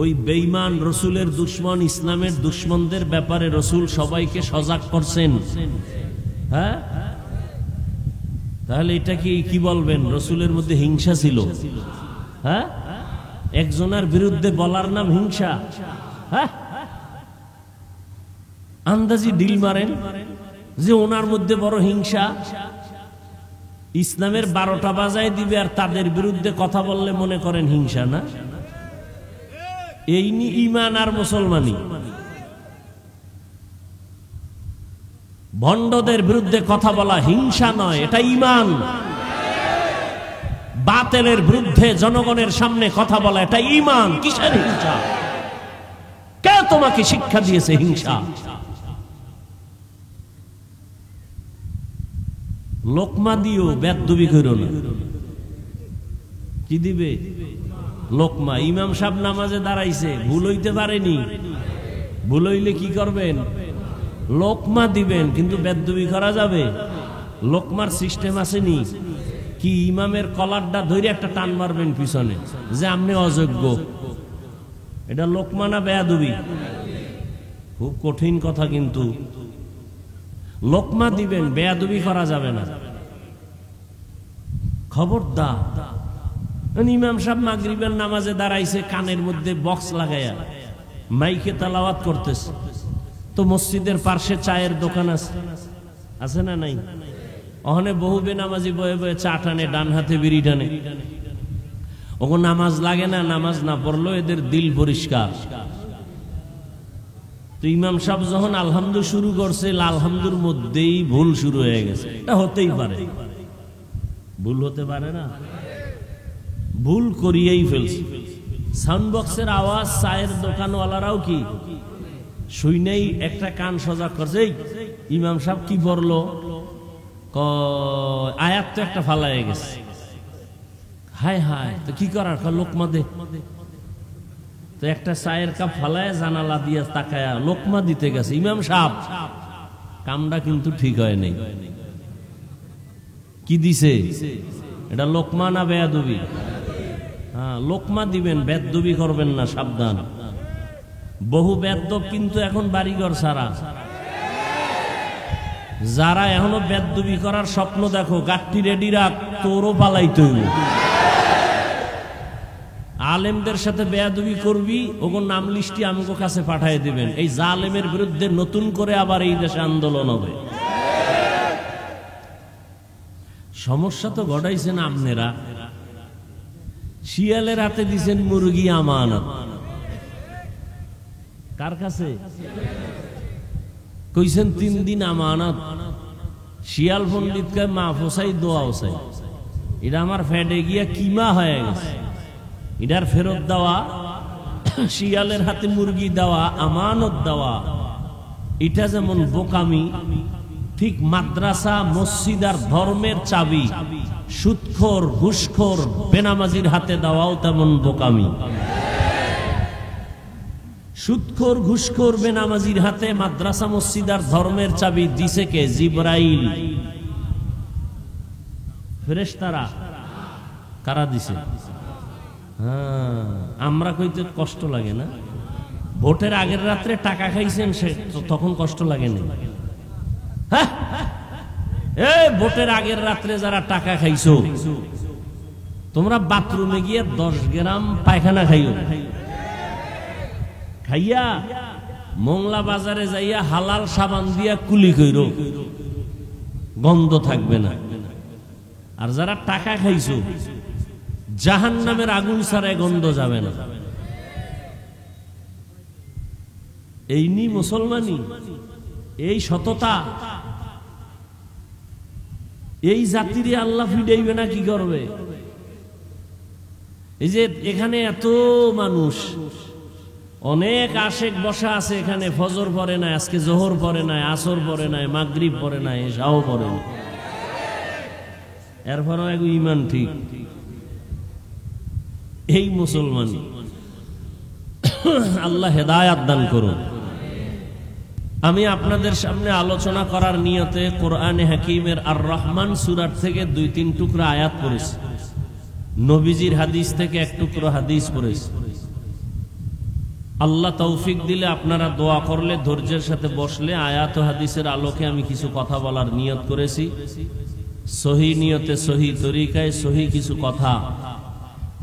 ওই বেঈমান রসুলের দুশমন, ইসলামের দুশমনদের ব্যাপারে রসুল সবাইকে সজাগ করছেন, হ্যাঁ? তাহলে এটা কি বলবেন? রসুলের মধ্যে হিংসা ছিল, হ্যাঁ? একজনের বিরুদ্ধে বলার নাম হিংসা, হ্যাঁ? আন্দাজি ডিল মারেন যে ওনার মধ্যে বড় হিংসা। ইসলামের 12টা বাজায় দিবে আর তাদের বিরুদ্ধে কথা বললে মনে করেন হিংসা না? এই নি ঈমান আর মুসলমানি। ভণ্ডদের বিরুদ্ধে কথা বলা হিংসা নয়, এটা ঈমান। বাতিলের বিরুদ্ধে জনগণের সামনে কথা বলা, এটা ঈমান। কিসের হিংসা? কে তোমাকে শিক্ষা দিয়েছে হিংসা? লোকমা দিও, বেদবি করো না। কি দিবে? লোকমা। ইমাম সাহেব নামাজে দাঁড়াইছে, ভুল হইতে পারেনি, ভুল হইলে কি করবেন? লোকমা দিবেন, কিন্তু বেদবি করা যাবে? লোকমার সিস্টেম আসেনি কি? ইমামের কলারটা ধরে একটা টান মারবেন পিছনে যে আপনি অযোগ্য। এটা লোকমা না বেয়াদবি? খুব কঠিন কথা, কিন্তু লোকমা দিবেন, বেয়াদবি করা যাবে না। খবরদার। ইমাম সাহেব মাগরিবের নামাজে দাঁড়াইছে, কানের মধ্যে বক্স লাগাইয়া মাইকে তেলাওয়াত করতেছে, তো মসজিদের পাশে চায়ের দোকান আছে, আছে না নাই? ওখানে বহু বেনামাজি বয়ে বয়ে চা টানে, ডান হাতে বিড়ি টানে। ওকে নামাজ লাগে না, নামাজ না পড়লো এদের দিল পরিষ্কার। তো ইমাম সাহেব যখন আলহামদু শুরু করছে, আলহামদুর মধ্যেই ভুল শুরু হয়ে গেছে। এটা হতেই পারে, ভুল হতে পারে না? ভুল করিয়েই ফেলছে। সাউন্ড বক্সের আওয়াজ চায়ের দোকানওয়ালারাও কি শুনেই একটা কান সজাগ করছে। ইমাম সাহেব কি পড়লো? আয়াত তো একটা ফালায় গেছে। হায় হায়, তো কি করার? লোকমা দে। তো একটা চায়ের কাপ ফালায় জানালা দিয়ে তাকায়া লোকমা দিতে গেছে ইমাম সাহেব। কামটা কিন্তু ঠিক হয় নাই। কি দিছে? এটা লোকমা না বেয়াদবি? হ্যাঁ, লোকমা দিবেন, বেদবি করবেন না, সাবধান। বহু বেদব কিন্তু এখন বাড়িঘর ছাড়া। যারা এখনো বেদবি করার স্বপ্ন দেখো, গাঠটি রেডি রাখ, তোরও পালাইতে হইব। আলেমদের সাথে বেয়াদবি করবি, ওগো নাম লিস্টি আমাকে কাছে পাঠিয়ে দিবেন। এই জালেমের বিরুদ্ধে নতুন করে আবার এই দেশে আন্দোলন হবে। সমস্যা তো ঘটাইছেন আপনারা। শিয়ালের হাতে দিছেন মুরগি আমানত। কার কাছে? কইছেন 3 দিন আমানত, শিয়াল পণ্ডিতকে মা ফসাই দোয়াও চাই, এটা আমার ফ্যাটে গিয়া কিমা হয়ে গেছে, এটার ফেরত দেওয়া, শিয়ালের হাতে মুরগি দেওয়া, আমানত দেওয়া, এটা যেমন বোকামি, ঠিক মাদ্রাসা মসজিদ আর ধর্মের চাবি সুদখোর ঘুষখোর বেনামাজির হাতে দেওয়াও তেমন বোকামি। সুদখোর ঘুষখোর বেনামাজির হাতে মাদ্রাসা মসজিদ আর ধর্মের চাবি দিছে কে? জিবরাইল। ফেরেশতারা কারা দিছে? হ্যাঁ, আমরা কইতে কষ্ট লাগে না? ভোটের আগের রাত্রে টাকা খাইছেন, সে তখন কষ্ট লাগে না? হ্যাঁ, এই ভোটের আগের রাত্রে যারা টাকা খাইছো, তোমরা বাথরুমে গিয়ে 10 গ্রাম পায়খানা খাইও, খাইয়া মোংলা বাজারে যাইয়া হালাল সাবান দিয়া কুলি কইরো, গন্ধ থাকবে না। আর যারা টাকা খাইছো, জাহান্নামের আগুন ছাড়া গন্ধ যাবে না। এই নি মুসলমানি, এই সততা, এই জাতিরে আল্লাহ ফিডাইবে না কি করবে? এই যে এখানে এত মানুষ, অনেক আশেক বসা আছে এখানে, ফজর পড়ে নাই, আজকে জোহর পড়ে নাই, আসর পড়ে নাই, মাগরিব পড়ে নাই, এশাও পড়ে নাই, এরপরও এক ইমান ঠিক। এই মুসলমান, আল্লাহ হেদায়াত দান করুন। আমি আপনাদের সামনে আলোচনা করার নিয়তে কোরআনে হাকিমের আর রহমান সূরা থেকে 2-3 টুকরা আয়াত পড়েছি, নবীজির হাদিস থেকে 1 টুকরো হাদিস পড়েছি। আল্লাহ তৌফিক দিলে, আপনারা দোয়া করলে, ধৈর্যের সাথে বসলে আয়াত ও হাদিসের আলোকে আমি কিছু কথা বলার নিয়ত করেছি। সহি নিয়তে, সহি তরিকায়, সহি কিছু কথা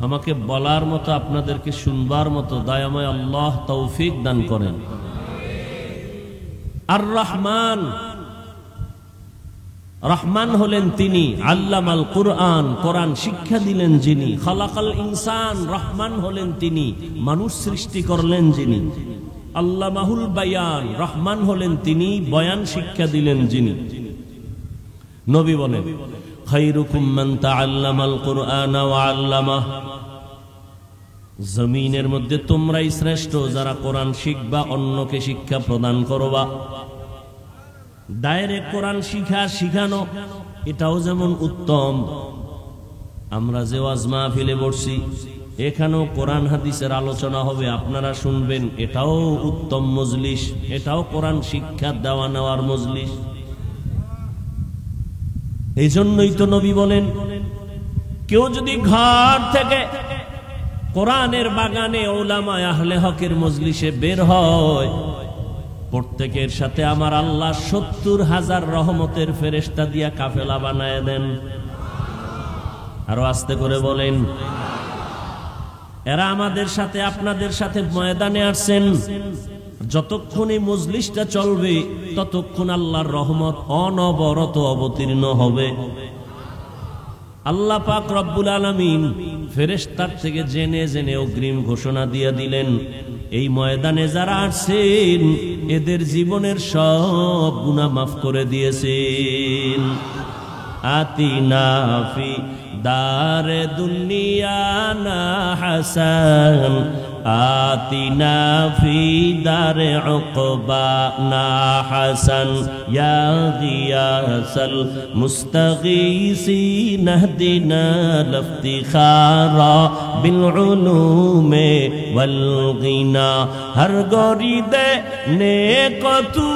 আমাকে বলার মতো, আপনাদেরকে শুনবার মতো দয়াময় আল্লাহ তৌফিক দান করেন। আর রহমান, রহমান হলেন তিনি, আল্লামাল কুরআন, কোরআন শিক্ষা দিলেন যিনি। খালাকাল ইনসান, রহমান হলেন তিনি, মানুষ সৃষ্টি করলেন যিনি। আল্লামাহুল বায়ান, রহমান হলেন তিনি, বয়ান শিক্ষা দিলেন যিনি। নবী বলেন, খায়রুকুম মান তাআল্লামাল কুরআন ওয়া আল্লামাহ, জমিনের মধ্যে তোমরাই শ্রেষ্ঠ যারা কোরআন শিখবা, অন্যকে শিক্ষা প্রদান করবা। ডাইরেক্ট কোরআন শিখানো এটাও যেমন উত্তম। আমরা যে ওয়াজ মাহফিলে বসছি, এখানেও কোরআন হাদিসের আলোচনা হবে, আপনারা শুনবেন, এটাও উত্তম মজলিস, এটাও কোরআন শিক্ষা দেওয়া নেওয়ার মজলিস। এই জন্যই তো নবী বলেন, কেউ যদি ঘর থেকে কোরআনের বাগানে উলামায়ে আহলে হকের মজলিসে বের হয়, প্রত্যেকের সাথে আমার আল্লাহ 70,000 রহমতের ফেরেশতা দিয়া কাফেলা বানায় দেন। আরো আস্তে করে বলেন, এরা আমাদের সাথে, আপনাদের সাথে ময়দানে আসছেন। যতক্ষণ এই মজলিসটা চলবে, ততক্ষণ আল্লাহর রহমত অনবরত অবতীর্ণ হবে। আল্লাহ পাক রব্বুল আলামিন ফেরেশতার থেকে জেনে জেনে অগ্রিম ঘোষণা দিয়ে দিলেন, এই ময়দানে যারা আসছেন এদের জীবনের সব গুনাহ মাফ করে দিয়েছেন। আতিনা ফি দারে দুনিয়া না হাসান, আতিনা ফি দারে উকবা না হাসান, ইয়া গিয়াসাল মুস্তাগীসিন ইহদিনা লিফতিখারা বিল উলুমে ওয়াল গিনা, হর গরিদে নেক তু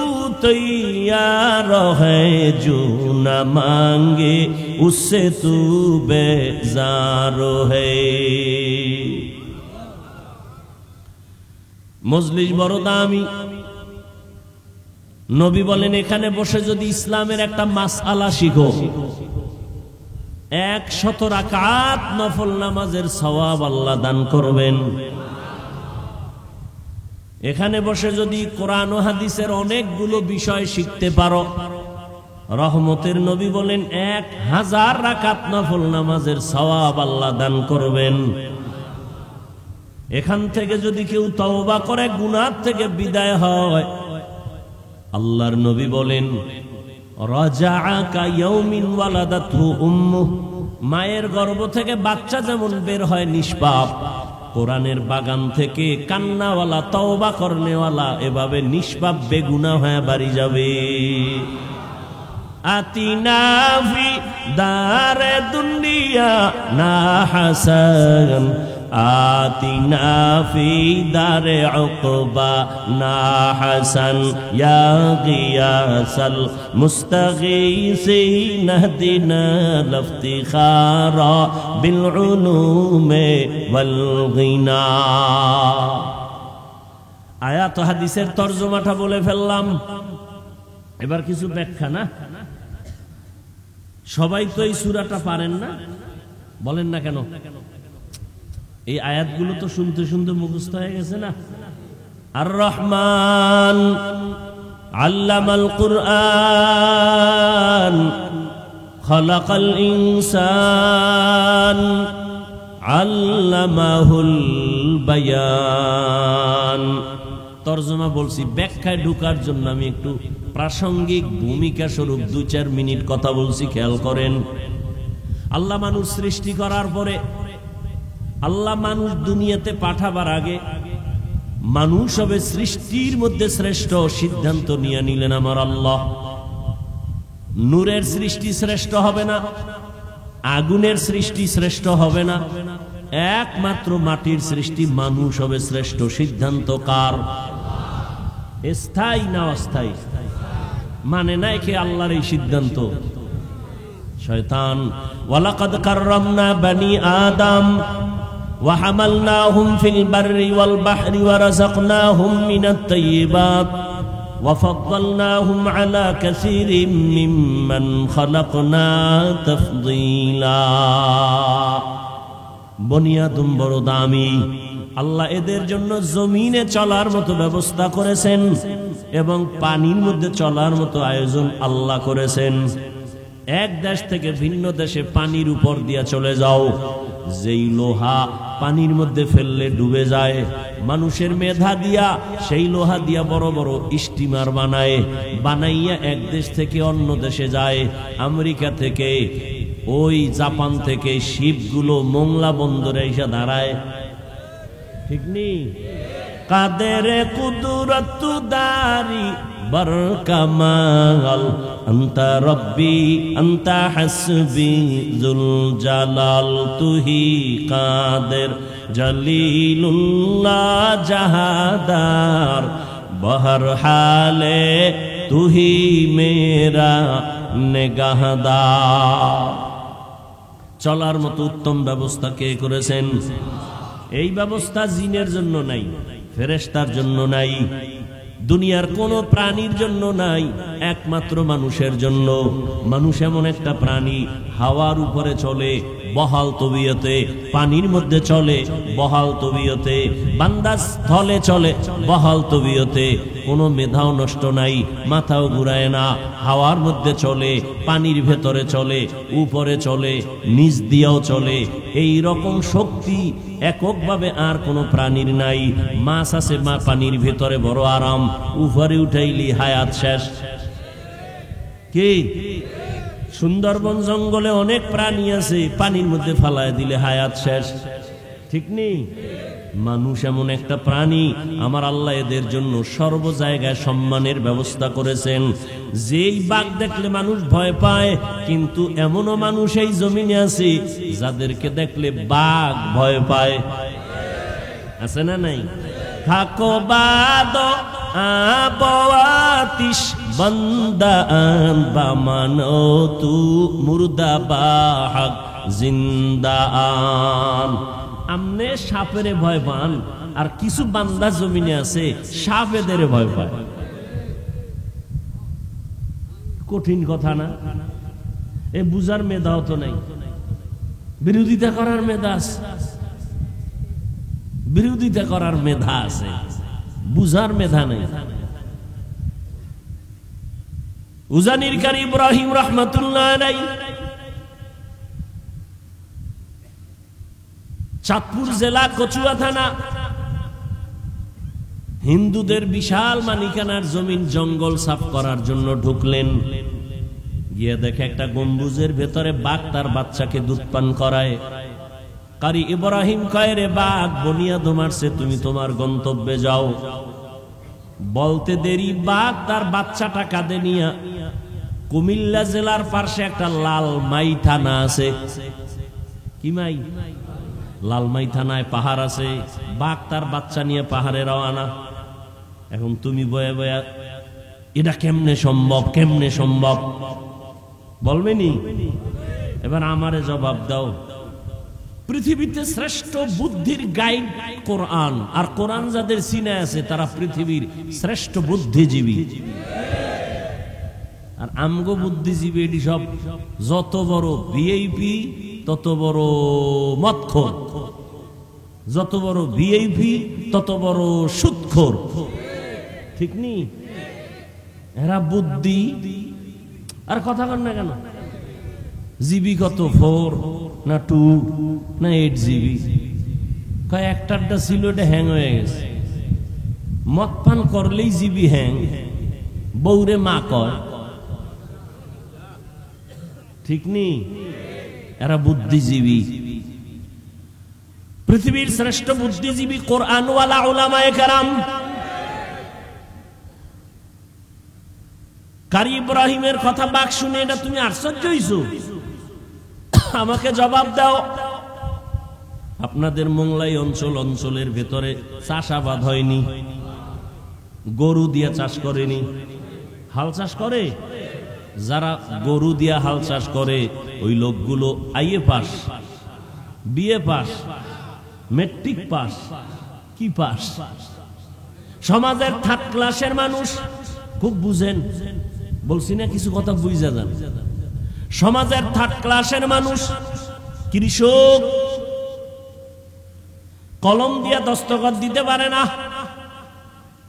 তৈয়ার है जो न मांगे उससे तू बेजार है। মজলিস বড় দামি। নবী বলেন, এখানে বসে যদি ইসলামের একটা মাসআলা শিখো, 100 রাকাত নফল নামাজের সওয়াব আল্লাহ দান করবেন। এখানে বসে যদি কোরআন ও হাদিসের অনেকগুলো বিষয় শিখতে পারো, রহমতের নবী বলেন 1000 রাকাত নফল নামাজের সওয়াব আল্লাহ দান করবেন। এখান থেকে যদি কেউ তওবা করে, গুনাহ থেকে বিদায় হয়, আল্লাহর নবী বলেন রাজাআ কায়াউমিন ওয়ালাদাতহু উম্মুহু, মায়ের গর্ভ থেকে বাচ্চা যেমন বের হয় নিষ্পাপ, কোরআনের বাগান থেকে কান্নাওয়ালা তওবা করনেওয়ালা এভাবে নিষ্পাপ বেগুনাহ হয়ে বাড়ি যাবে। আতিনা ফি দারে দুনিয়া না হাসান, আতিনা ফি দারে উকবা না হাসান, ইয়া গিয়াসাল মুস্তাগীসিন ইহদিনা লিফতিখারা বিল উলুমি ওয়াল গিনা। আয়াত হাদিসের তরজমাটা বলে ফেললাম, এবার কিছু ব্যাখ্যা। না সবাই তো এই সূরাটা পারেন না, বলেন না কেন? এই আয়াতগুলো তো শুনতে শুনতে মুখস্থ হয়ে গেছে না। আর রহমান আল্লামাল কুরআন খালাকাল ইনসান আল্লামাহুল বায়ান। তরজমা বলছি, ব্যাখ্যায় ঢোকার জন্য আমি একটু প্রাসঙ্গিক ভূমিকা স্বরূপ 2-4 মিনিট কথা বলছি, খেয়াল করেন। আল্লাহ মানুষ সৃষ্টি করার পরে, আল্লাহ মানুষ দুনিয়াতে পাঠাবার আগে মানুষ হবে সৃষ্টির মধ্যে শ্রেষ্ঠ সিদ্ধান্ত নিয়ে নিলেন আমার আল্লাহ। নূরের সৃষ্টি শ্রেষ্ঠ হবে না, আগুনের সৃষ্টি শ্রেষ্ঠ হবে না, একমাত্র মাটির সৃষ্টি মানুষ হবে শ্রেষ্ঠ। সিদ্ধান্ত কার? স্থায়ী না অস্থায়ী? মানে নাই কে আল্লাহর এই সিদ্ধান্ত? শয়তান। ওয়ালাকাদ কাররামনা বানি আদম ওয়া হামালনাহুম ফিল বাররি ওয়াল বাহরি ওয়া রাযাকনাহুম মিনাত তাইয়্যিবাত ওয়া ফাদ্দালনাহুম আলা কাসীরিম মিম্মান খালাকনা তাফদীলা। বনি আদম বড় দামি, আল্লাহ এদের জন্য জমিনে চলার মতো ব্যবস্থা করেছেন এবং পানির মধ্যে চলার মতো আয়োজন আল্লাহ করেছেন। এক দেশ থেকে ভিন্ন দেশে পানির উপর দিয়া চলে যাও, যেই লোহা পানির মধ্যে ফেললে ডুবে যায়, মানুষের মেধা দিয়া সেই লোহা দিয়া বড় বড় স্টিমার বানাইয়া এক দেশ থেকে অন্য দেশে যায়। আমেরিকা থেকে, ওই জাপান থেকে শিপগুলো মোংলা বন্দরে এসে দাঁড়ায়, ঠিক নেই? কাদের কুদরত দারি बर कमाल अंता रब्बी अंता हस्बी जुल जलाल तू ही कादिर जलीलुल्लाह जहादार बहर हाले तू ही मेरा निगाहदार। চলার মতো উত্তম ব্যবস্থা কে করেছেন? এই ব্যবস্থা জিনের জন্য নাই, ফেরেশতার জন্য নাই, দুনিয়ার কোন প্রাণীর জন্য নাই, একমাত্র মানুষের জন্য। মানুষ এমন একটা প্রাণী, হাওয়ার উপরে চলে বহাল তবিয়তে, পানির মধ্যে চলে বহাল তবিয়তে, বান্দা স্থলে চলে বহাল তবিয়তে, কোনো মেধাও নষ্ট নাই, মাথাও ঘুরায় না, হাওয়ার মধ্যে চলে, পানির ভেতরে চলে, উপরে চলে, নিচ দিয়েও চলে। এই রকম শক্তি এককভাবে আর কোনো প্রাণীর নাই। মাছ আছে মা পানির ভেতরে বড় আরাম, উপরে উঠাইলি হায়াত শেষ। কি সুন্দরবন জঙ্গলে অনেক প্রাণী আছে, পানির মধ্যে ফালায় দিলে হায়াত শেষ, ঠিক নেই? মানুষ এমন একটা প্রাণী, আমার আল্লাহ এদের জন্য সর্ব জায়গায় সম্মানের ব্যবস্থা করেছেন। যেই বাঘ দেখলে মানুষ ভয় পায়, কিন্তু এমনও মানুষ এই জমিনে আছে যাদেরকে দেখলে বাঘ ভয় পায়, আছে না নাই? থাকো বাদ আবওয়াতিশ বন্দান বামানো তু মুর্দা বাহাক জিন্দান। আমনে সাপেরে ভয় পান, আর কিছু বান্দা জমিনে আছে সাপ এদের ভয় পায়। কঠিন কথা না? এ বুঝার মেধাও তো নাই, বিরোধিতা করার মেধা আছে, বিরোধিতা করার মেধা আছে, বুঝার মেধা নেই। উজানির কারি ইব্রাহিম রহমাতুল্লাহ আলাইহি চাঁদপুর জেলা কচুয়া থানা, হিন্দুদের বিশাল মালিকানার জমিন জঙ্গল সাফ করার জন্য ঢুকলেন। গিয়ে দেখে একটা গম্বুজের ভেতরে বাঘ তার বাচ্চাকে দুধ পান করায়। কারি ইব্রাহিম কয়, রে বাঘ বুনিয়াদ মারছে, তুমি তোমার গন্তব্যে যাও। বলতে দেরি বাঘ তার বাচ্চাটা কাঁধে নিয়া কুমিল্লা জেলার পাশে একটা লালমাই থানা আছে। কি মাই? লালমাই থানায় পাহাড় আছে। বাঘ তার বাচ্চা নিয়ে পাহাড়ে রওনা। এখন তুমি বয়ে বয়া এটা কেমনে সম্ভব, কেমনে সম্ভব বলবেনি? এবার আমারে জবাব দাও। পৃথিবীতে শ্রেষ্ঠ বুদ্ধির গাইড কোরআন, আর কোরআন যাদের সিনে আছে তারা পৃথিবীর শ্রেষ্ঠ বুদ্ধিজীবী। আর আমগো বুদ্ধিজীবী এটি সব যত বড় ভিআইপি তত বড় মদখোর, যত বড় ভিআইপি তত বড় সুদখোর। ঠিক নি? এরা বুদ্ধি আর কথা কন না কেন? জিবি কত 4 না 2 না 8 জিবি? কয় একটারটা ছিল, এটা হ্যাং হয়ে গেছে। মদ পান করলেই জিবি হ্যাং। বউরে মা কয়। ঠিক নি? এরা বুদ্ধিজীবী। পৃথিবীর শ্রেষ্ঠ বুদ্ধিজীবী কোরআনওয়ালা উলামায়ে কেরাম। কারি ইব্রাহিমের কথা বাক শুনে এটা তুমি আশ্চর্য হইছো? আমাকে জবাব দাও। আপনাদের মোংলাই অঞ্চলের ভেতরে চাষাবাদ হয়নি? গরু দিয়ে চাষ করেনি? হাল চাষ করে? যারা গরু দিয়া হাল চাষ করে ওই লোকগুলো IA pass, BA pass, matric pass, কি পাস? সমাজের 3rd ক্লাসের মানুষ। খুব বুঝেন, বলছি না কিছু কথা বুঝা যান। সমাজের 3rd ক্লাসের মানুষ, কৃষক, কলম দিয়ে দস্তখত দিতে পারে না।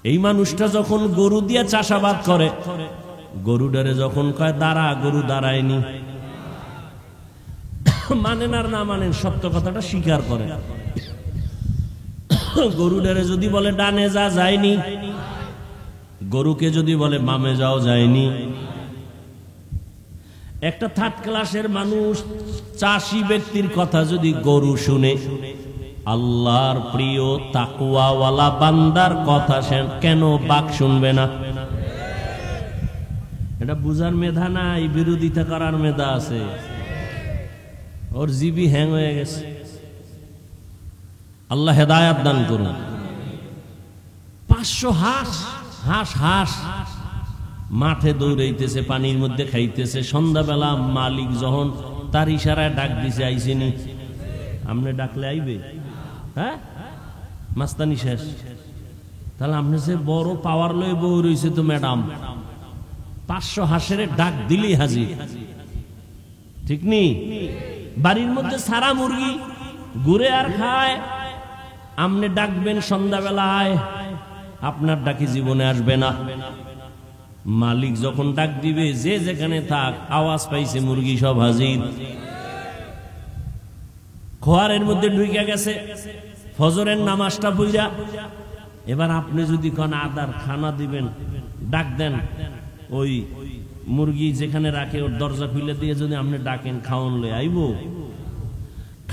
এই মানুষটা যখন গরু দিয়ে চাষাবাদ করে, গরুডারে যখন কয় দাঁড়া, গরু দাঁড়ায়নি। মানেন আর না মানেন, সত্য কথাটা স্বীকার করে। গরুডারে যদি বলে ডানে যা, যায়নি। গরুকে যদি বলে বামে যাও, যায়নি। একটা 3rd ক্লাসের মানুষ, চাষী ব্যক্তির কথা যদি গরু শুনে, আল্লাহর প্রিয় তাকওয়াওয়ালা বান্দার কথা কেন বাক শুনবে না? এটা বুঝার মেধা নাই, বিরোধিতা করার মেধা আছে। ওর জিবি হ্যাং হয়ে গেছে। আল্লাহ হেদায়াত দান করুন। 500 হাঁস হাঁস হাঁস মাঠে দৌড়াইতেছে, পানির মধ্যে খাইতেছে। সন্ধ্যাবেলা মালিক যখন তার ইশারায় ডাক দিছে, আইসেনি। আপনি ডাকলে আইবে? হ্যাঁ, মাস্তানি শেষ। তাহলে আপনি যে বড় পাওয়ার লয়ে বউ রয়েছে তো ম্যাডাম, 500 হাঁসের ডাক দিলেই হাজির। ঠিক নি? বাড়ির মধ্যে সারা মুরগি ঘুরে আর খায়। আপনি ডাকবেন সন্ধ্যাবেলায়, আপনার ডাকি জীবনে আসবে না। মালিক যখন ডাক দিবে, যে যেখানে থাক, আওয়াজ পাইছে মুরগি সব হাজির। খোয়ারের মধ্যে ঢুকে গেছে, ফজরের নামাজটা পড়া। এবার আপনি যদি কোন আদার খানা দিবেন, ডাক দেন, ওই মুরগি যেখানে রাখে ওর দরজা খুলে দিয়ে যদি আপনি ডাকেন, খাওন লয়ে আইব।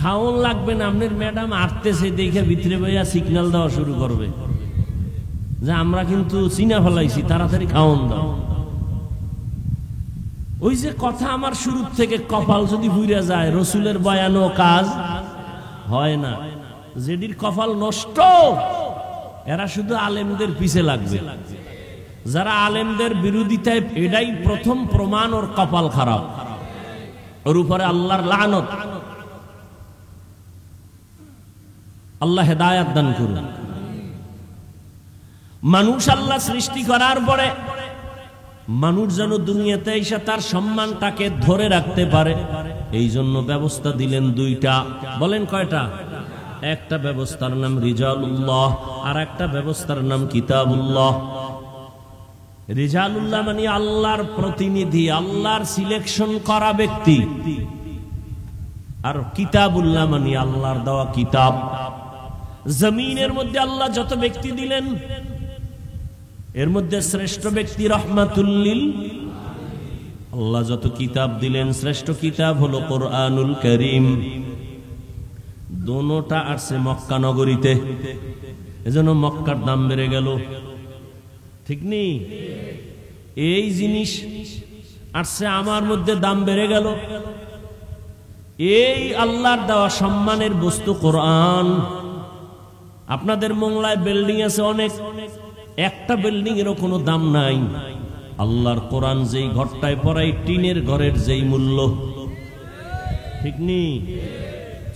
খাওন লাগবে না, আপনার ম্যাডাম আসতেছে দেখে ভিতরে বইয়া সিগন্যাল দেওয়া শুরু করবে যে আমরা কিন্তু চিনা ফেলাইছি, তাড়াতাড়ি খাওন দাও। ওই যে কথা আমার শুরু থেকে, কপাল যদি বুইরা যায়, রসুলের বয়ানো কাজ হয় না। যেদির কপাল নষ্ট, এরা শুধু আলেমদের পিছে লাগবে। যারা আলেমদের বিরোধিতায়, এটাই প্রথম প্রমাণ ওর কপাল খারাপ, ওর উপরে আল্লাহর লানত। আল্লাহ হেদায়াত দান করুন। মানুষ আল্লাহ সৃষ্টি করার পরে মানুষ যেন দুনিয়াতে এসে তার সম্মানটাকে ধরে রাখতে পারে, এই জন্য ব্যবস্থা দিলেন 2টা। বলেন কয়টা? একটা ব্যবস্থার নাম রিজালুল্লাহ, আর একটা ব্যবস্থার নাম কিতাবুল্লাহ। রিজালুল্লাহ মানে আল্লাহর প্রতিনিধি, আল্লাহর সিলেকশন করা ব্যক্তি। আর কিতাবুল্লাহ মানে আল্লাহর দেওয়া কিতাব। জমিনের মধ্যে আল্লাহ যত ব্যক্তি দিলেন, এর মধ্যে শ্রেষ্ঠ ব্যক্তি রহমাতুল লিল আল্লাহ যত কিতাব দিলেন শ্রেষ্ঠ কিতাব হলো কোরআনুল কারীম। দোনোটা আসছে মক্কা নগরীতে, এজন্য মক্কার দাম বেড়ে গেল। ঠিক নেই? এই জিনিস আসছে আমার মধ্যে, দাম বেড়ে গেল। এই আল্লাহর দেওয়া সম্মানের বস্তু কোরআন। আপনাদের মোংলায় বিল্ডিং আছে অনেক, একটা বিল্ডিং এরও কোনো দাম নাই। আল্লাহর কোরআন যেই ঘরটায় পড়াই টিনের ঘরের যেই মূল্য, ঠিক নেই?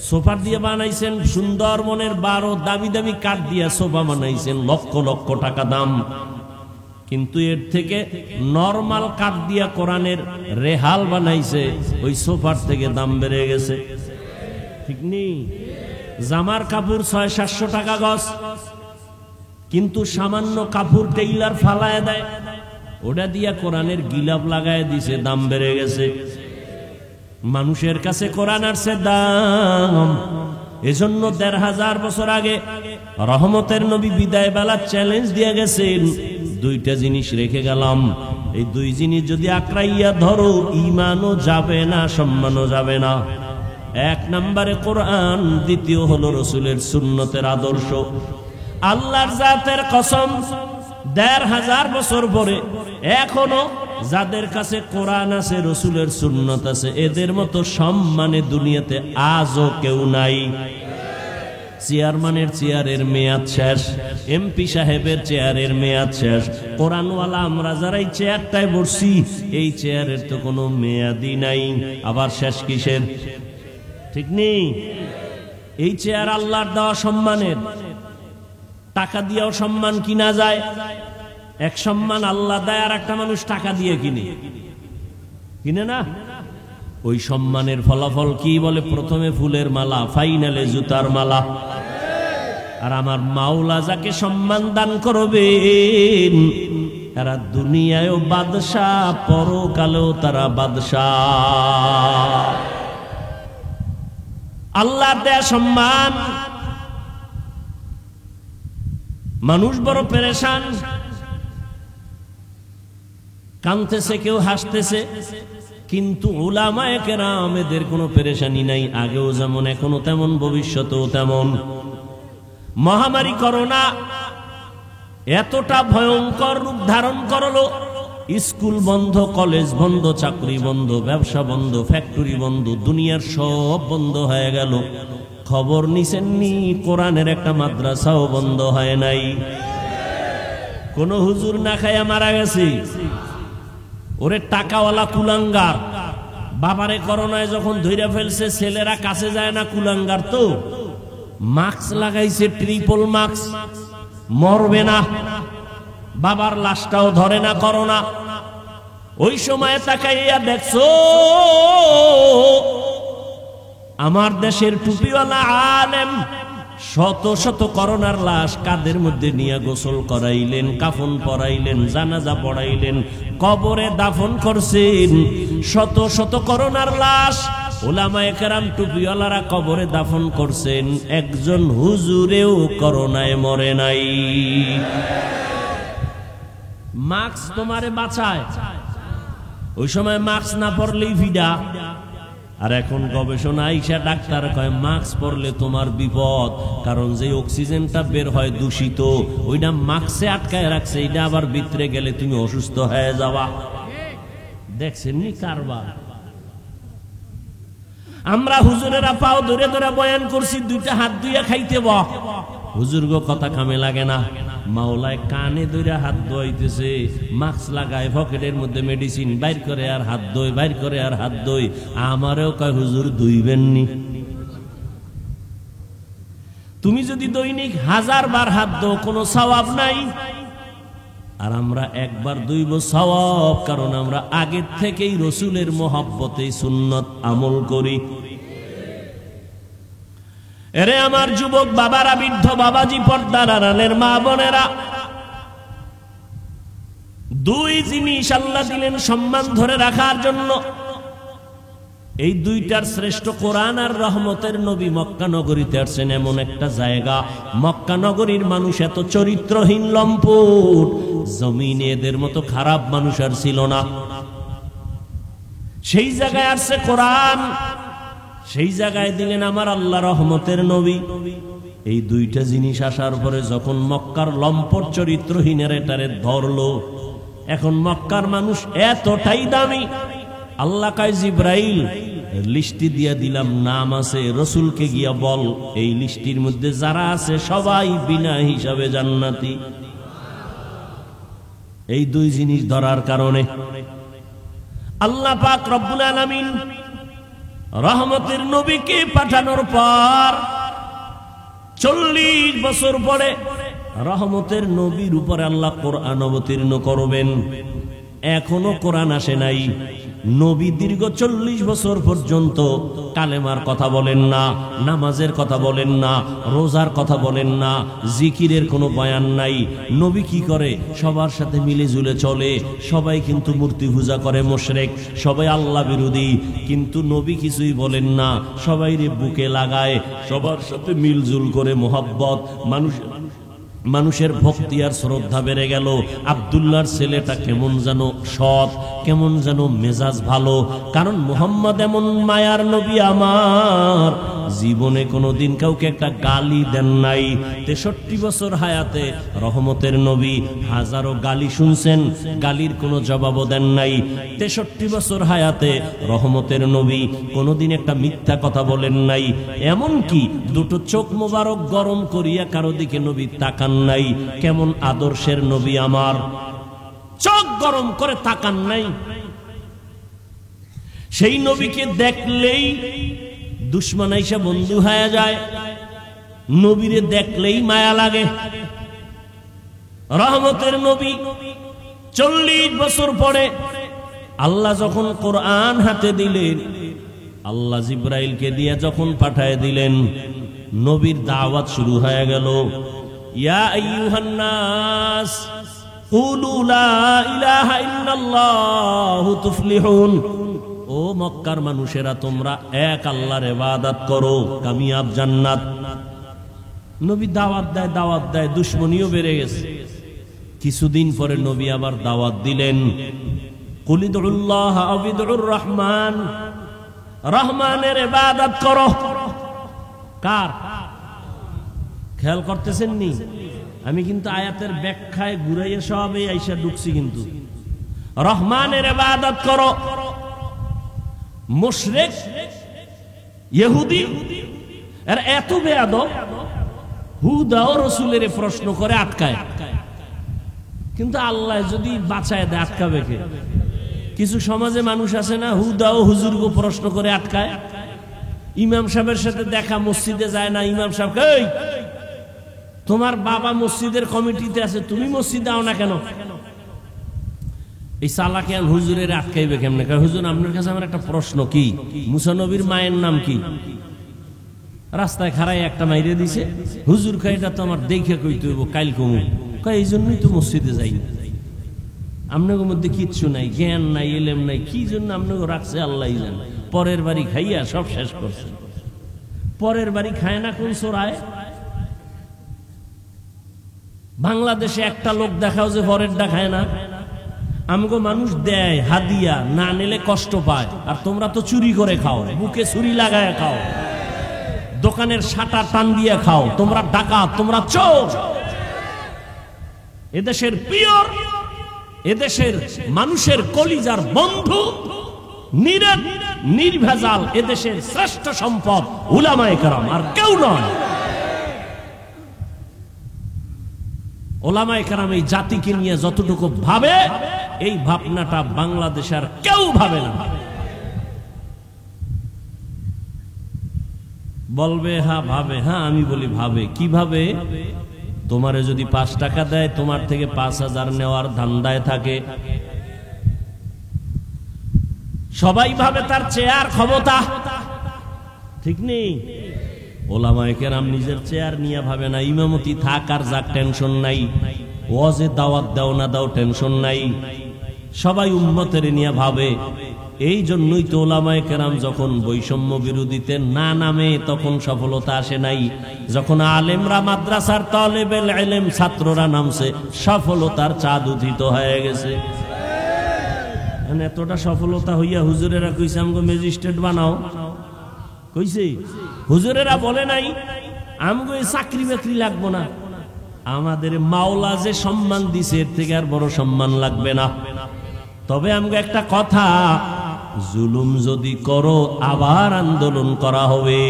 সোফা দিয়ে বানাইছেন সুন্দরবনের 12 দামি দামি কাঠ দিয়ে সোফা বানাইছেন, লক্ষ লক্ষ টাকা দাম। কিন্তু এর থেকে নরমাল কাঠ দিয়া কোরআনের রেহাল বানাইছে, ওই সোফার থেকে দাম বেড়ে গেছে। ঠিক নেই? জামার কাপড় 600-700 টাকা গজ, কিন্তু সামান্য কাপড় টেইলার ফালায় দেয়, ওটা দিয়া কোরআনের গিলাপ লাগায় দিছে, দাম বেড়ে গেছে। মানুষের কাছে কোরআন আসছে দাম। এজন্য 1500 বছর আগে রহমতের নবী বিদায় বেলা চ্যালেঞ্জ দিয়ে গেছেন, 2টা জিনিস রেখে গেলাম, এই 2 জিনিস যদি আঁকড়াইয়া ধরো ঈমানও যাবে না, সম্মানও যাবে না। 1 নম্বরে কোরআন, দ্বিতীয় হলো রাসূলের সুন্নতের আদর্শ। আল্লাহর জাতের কসম, 1500 বছর পরে এখনো যাদের কাছে কোরআন আছে, রাসূলের সুন্নত আছে, এদের মতো সম্মানে দুনিয়াতে আজও কেউ নাই। চেয়ারম্যানের চেয়ারের মেয়াদ শেষ, এমপি সাহেবের চেয়ারের মেয়াদ শেষ, কোরআনওয়ালা আমরা যারা এই চেয়ারটায় বসছি, এই চেয়ারের তো কোনো মেয়াদই নাই, আবার শেষ কিসের? ঠিক নেই? এই চেয়ার আল্লাহর দেওয়া সম্মানের, টাকা দিয়েও সম্মান কিনা যায়। এক সম্মান আল্লাহ দেয়, আর একটা মানুষ টাকা দিয়ে কিনে না। ওই সম্মানের ফলাফল কি বলে? প্রথমে ফুলের মালা, ফাইনালে জুতার মালা। আর আমার মাওলা যাকে সম্মান দান করবেন, এরা দুনিয়ায়ও বাদশাহ, পরকালেও তারা বাদশাহ। আল্লাহর দেয়া সম্মান। মানুষ বড় পেরেশান, কাঁদতেছে, কেউ হাসতেছে, কিন্তু উলামায়ে কেরাম এদের কোনো পেরেশানি নাই। আগেও যেমন, এখনো তেমন, ভবিষ্যতেও তেমন। মহামারী করোনা এতটা ভয়ঙ্কর রূপ ধারণ করলো, স্কুল বন্ধ, কলেজ বন্ধ, চাকরি বন্ধ, ব্যবসা বন্ধ, ফ্যাক্টরি বন্ধ, দুনিয়ার সব বন্ধ হয়ে গেল। খবর নিছেননি, কোরআনের একটা মাদ্রাসাও বন্ধ হয় নাই। কোন হুজুর না খায়া মারা গেছে। ওরে টাকাওয়ালা কুলাঙ্গার, বাবারে করোনায় যখন ধইরা ফেলছে, ছেলেরা কাছে যায় না, কুলাঙ্গার তো মাস্ক লাগাইছে, ট্রিপল মাস্ক, মরবে না, বাবার লাশটাও ধরে না করোনা। ওই সময় তাকাইয়া দেখছো আমার দেশের টুপিওয়ালা আলেম শত শত করোনার লাশ কাদের মধ্যে নিয়ে গোসল করাইলেন, কাফন পরাইলেন, জানাজা পড়াইলেন, কবরে দাফন করছেন। শত শত করোনার লাশ উলামায়ে কেরাম টুপিওয়ালারা কবরে দাফন করছেন, একজন হুজুরেও করোনায় মরে নাই। মাস্ক তোমারে বাঁচায়, ওই সময় মাস্ক না পরলেই ভিডা। আর এখন গবেষণা আইসা ডাক্তার কয় মাস্ক পরলে তোমার বিপদ, কারণ যে অক্সিজেনটা বের হয় দূষিত, ওইটা মাস্কে আটকায় রাখছে, এটা আবার ভিতরে গেলে তুমি অসুস্থ হয়ে যাবা। দেখছেন নি কারবার? আমরা হুজুরেরা পাও ধরে ধরে বয়ান করছি, 2টা হাত ধুইয়া খাইতে বহ। হুজুর গো কথা কামে লাগে না। মাওলায় কানে ধরে হাত ধোয়াইতেছে, মাস্ক লাগায়, পকেটের মধ্যে মেডিসিন বাইর করে আর হাত ধোয়, বাইর করে আর হাত ধোয়। আমারও কয় হুজুর ধুইবেননি। তুমি যদি দৈনিক 1000 বার হাত ধো, কোনো সওয়াব নাই। আর আমরা একবার ধুইব সওয়াব, কারণ আমরা আগের থেকেই রসুলের মহব্বতে সুন্নত আমল করি। এরে আমার যুবক বাবারা, বৃদ্ধ বাবাজি, পর্দার আড়ালের মা বোনেরা, 2 জিনিস আল্লাহ দিলেন সম্মান ধরে রাখার জন্য। এই 2টার শ্রেষ্ঠ কোরআন আর রহমতের নবী মক্কা নগরীতে আসছেন, এমন একটা জায়গা। মক্কা নগরীর মানুষ এত চরিত্রহীন, লম্পট, জমিনে এদের মতো খারাপ মানুষ আর ছিল না। সেই জায়গায় আসছে কোরআন, সেই জায়গায় দিলেন আমার আল্লাহ রহমতের নবী। এই দুইটা জিনিস আসার পরে যখন মক্কার লম্পট চরিত্রহীনের এটারে ধরলো, এখন মক্কার মানুষ এতটাই দামি, আল্লাহ কয় জিব্রাইল লিস্টি দিয়া দিলাম, নাম আছে, রসুলকে গিয়া বল এই লিস্টির মধ্যে যারা আছে সবাই বিনা হিসাবে জান্নাতি। এই দুই জিনিস ধরার কারণে আল্লাহ পাক রব্বুল আলামিন রহমতের নবীকে পাঠানোর পর 40 বছর পরে রহমতের নবীর উপরে আল্লাহ কোরআন অবতীর্ণ করবেন। এখনো কোরআন আসে নাই। নবী দীর্ঘ 40 বছর পর্যন্ত কালেমার কথা বলেন না, নামাজের কথা বলেন না, রোজার কথা বলেন না, জিকিরের কোনো বয়ান নাই। নবী কি করে? সবার সাথে মিলে ঝুলে চলে। সবাই কিন্তু মূর্তি পূজা করে, মুশরিক, সবাই আল্লাহ বিরোধী, কিন্তু নবী কিছুই বলেন না, সবাইরে বুকে লাগায়, সবার সাথে মিলজুল করে মোহাব্বত, মানুষের ভক্তি আর শ্রদ্ধা বেড়ে গেল। আব্দুল্লাহর ছেলেটা কেমন যেন সৎ, কেমন যেন মেজাজ ভালো, কারণ মুহাম্মদ এমন মায়ার নবী আমার, জীবনে কোনোদিন কাউকে একটা গালি দেন নাই। 63 বছর হায়াতে রহমতের নবী হাজারো গালি শুনছেন, গালির কোনো জবাবও দেন নাই। 63 বছর হায়াতে রহমতের নবী কোনোদিন একটা মিথ্যা কথা বলেন নাই। এমন কি দুটো চোখ মোবারক গরম করিয়া কারো দিকে নবী তাকান নাই। কেমন আদর্শের নবী আমার, চোখ গরম করে তাকান নাই। সেই নবীকে দেখলেই দুশ্মন আইসা বন্ধু হয়ে যায়, নবীরে দেখলেই মায়া লাগে। রহমতের নবী 40 বছর পরে আল্লাহ যখন কোরআন হাতে দিলেন, আল্লাহ জিব্রাইলকে দিয়ে যখন পাঠায় দিলেন, নবীর দাওয়াত শুরু হয়ে গেল। ইয়া আইয়ুহান নাস কুলু লা ইলাহা ইল্লাল্লাহু তুফলিহুন। ও মক্কার মানুষেরা, তোমরা এক আল্লাহর ইবাদত করো, কামিয়াব জান্নাত। নবী দাওয়াত দেয়, দুশ্মনীও বেড়ে গেছে। কিছুদিন পরে নবী আবার দাওয়াত দিলেন, কুল ইদউল্লাহ আও ইদউর রহমান, রহমানের ইবাদত করো। কার? খেয়াল করতেছেন নি? আমি কিন্তু আয়াতের ব্যাখ্যায় ঘুরাইয়া সবে আইসা ঢুকছি, কিন্তু রহমানের ইবাদত করো। মুশরিক ইহুদি এর এত বেয়াদব, হুদা ও রাসূলের প্রশ্ন করে আটকায়, কিন্তু আল্লাহ যদি বাঁচায় দেয় আটকাবে কে? কিছু সমাজে মানুষ আছে না, হুদা ও হুজুরকে প্রশ্ন করে আটকায়। ইমাম সাহেবের সাথে দেখা, মসজিদে যায় না, ইমাম সাহেব এই তোমার বাবা মসজিদের কমিটিতে আছে, তুমি মসজিদে আও না কেন? এই সালাকিয়ান হুজুরের আটকাইবে কেমনে? হুজুর আপনার কাছে আমার একটা প্রশ্ন, কি মুসা নবীর মায়ের নাম কি? রাস্তায় খাড়াই একটা মাইরে দিছে, হুজুর কয় এটা তো আমার দেখে কইতে হইব, কাইল কমু, কয় এই জন্যই তো মসজিদে যাই না। আপনাদের মধ্যে কিচ্ছু নাই, জ্ঞান নাই, এলেম নাই, কি জন্য আপনাকে রাখছে আল্লাহই জানে। পরের বাড়ি খাইয়া সব শেষ করছে। পরের বাড়ি খায় না কোন চোরায়? বাংলাদেশে একটা লোক দেখাও যে পরেরটা খায় না। আমগো মানুষ দেয় হাদিয়া, না নিলে কষ্ট পায়, আর তোমরা তো চুরি করে খাও, বুকে ছুরি লাগায় খাও, দোকানের শাটার টান দিয়ে খাও। তোমরা ডাকাত, তোমরা চোর। এদেশের পিওর, এদেশের মানুষের কলিজার বন্ধু, নির্ভেজাল, এদেশের শ্রেষ্ঠ সম্পদ উলামায়ে কেরাম, আর কেউ নয়। উলামায়ে কেরাম এই জাতিকে নিয়ে যতটুকু ভাবে, এই ভাবনাটা বাংলাদেশের কেউ ভাবে না। বলবে হ্যাঁ ভাবে, হ্যাঁ আমি বলি ভাবে। কিভাবে? তোমারে যদি 5 টাকা দেয়, তোমার থেকে 5000 নেওয়ার ধান্দায় থাকে। সবাই ভাবে তার চেয়ার ক্ষমতা, ঠিক নেই? ওলামায়ে কেরাম নিজের চেয়ার নিয়ে ভাবে না। ইমামতি থাক আর যাক, টেনশন নাই। ওয়াজে দাওয়াত দাও না দাও, টেনশন নাই। সবাই উম্মতের নিয়ে ভাবে। এই জন্যই তো ওলামায়ে কেরাম যখন বৈষম্য বিরোধীতে না নামে, তখন সফলতা আসে নাই। যখন আলেমরা, মাদ্রাসার তালেবেল ইলম ছাত্ররা নামছে, সফলতার চাঁদ উদিত হয়ে গেছে। মানে এতটা সফলতা হইয়া হুজুরেরা কইছে আমগো ম্যাজিস্ট্রেট বানাও, কইছে হুজুরেরা বলে নাই আমগো এই চাকরি বাকরি লাগবো না, আমাদের মাওলা যে সম্মান দিছে এর থেকে আর বড় সম্মান লাগবে না। তবে আমগো একটা কথা, জুলুম যদি করো আবার আন্দোলন করা হবে।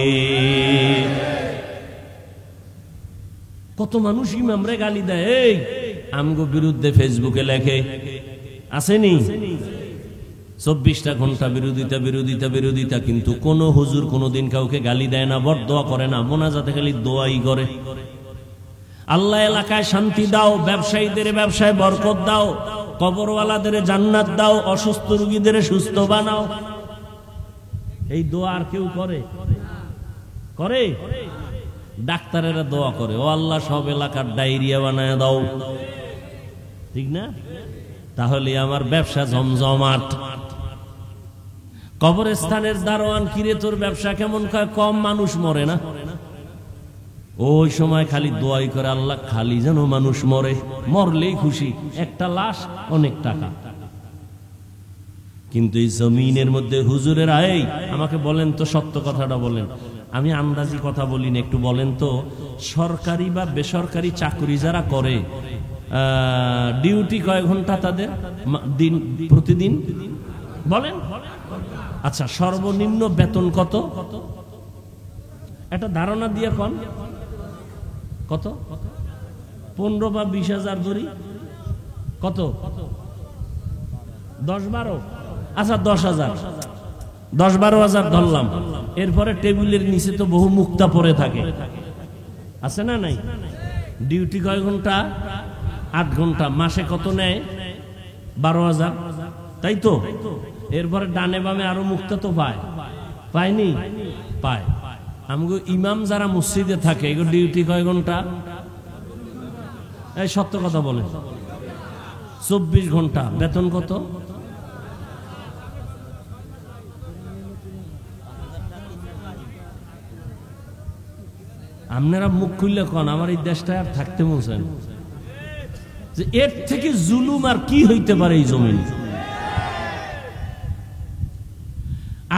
কত মানুষ ইমামরে গালি দেয়, এই আমগো বিরুদ্ধে ফেসবুকে লেখে, আসেনি 24টা ঘন্টা বিরোধিতা বিরোধিতা বিরোধিতা, কিন্তু কোন হুজুর কোনদিন কাউকে গালি দেয় না, বরদোয়া করে না, মোনাজাতে খালি দোয়াই করে। আল্লাহ এলাকায় শান্তি দাও, ব্যবসায়ীদের ব্যবসায় বরকত দাও, কবরওয়ালাদের জান্নাত দাও, অসুস্থ রোগীদের সুস্থ বানাও, এই দোয়া আর কেউ করে? করে? ডাক্তারেরা দোয়া করে, ও আল্লাহ সব এলাকার ডায়রিয়া বানায় দাও, ঠিক না? তাহলে আমার ব্যবসা জমজমাট। কবরস্থানের দারোয়ান, কিরে তোর ব্যবসা কেমন? কম মানুষ মরে না? ওই সময় খালি দোয়াই করে, আল্লাহ খালি যেন মানুষ মরে, মরলেই খুশি, একটা লাশ অনেক টাকা। কিন্তু এই জমিনের মধ্যে হুজুরেরা, এই আমাকে বলেন তো, সত্য কথাটা বলেন, আমি আন্দাজি কথা বলিনি, একটু বলেন তো, সরকারি বা বেসরকারি চাকরি যারা করে ডিউটি কয় ঘন্টা তাদের দিন প্রতিদিন বলেন? আচ্ছা, সর্বনিম্ন বেতন কত? একটা ধারণা দিয়ে কোন কত? 15 বা 20,000 ধরি, কত? 10-12? আচ্ছা 10,000, 10-12,000 ধরলাম। এরপরে টেবিলের নিচে তো বহু মুক্তা পড়ে থাকে, আছে না নাই? ডিউটি কয় ঘন্টা? 8 ঘন্টা। মাসে কত নেয়? 12,000, তাই তো? এরপরে ডানে বামে আরো মুক্তা তো পায়, পায়নি? পায়। আমগো ইমাম যারা মসজিদে থাকে, এগুলো ডিউটি কয় ঘন্টা? এই সত্য কথা বলে, 24 ঘন্টা। বেতন কত? আপনারা মুখ খুললে কন, আমার এই দেশটা আর থাকতে মন, যে এর থেকে জুলুম আর কি হইতে পারে এই জমিন।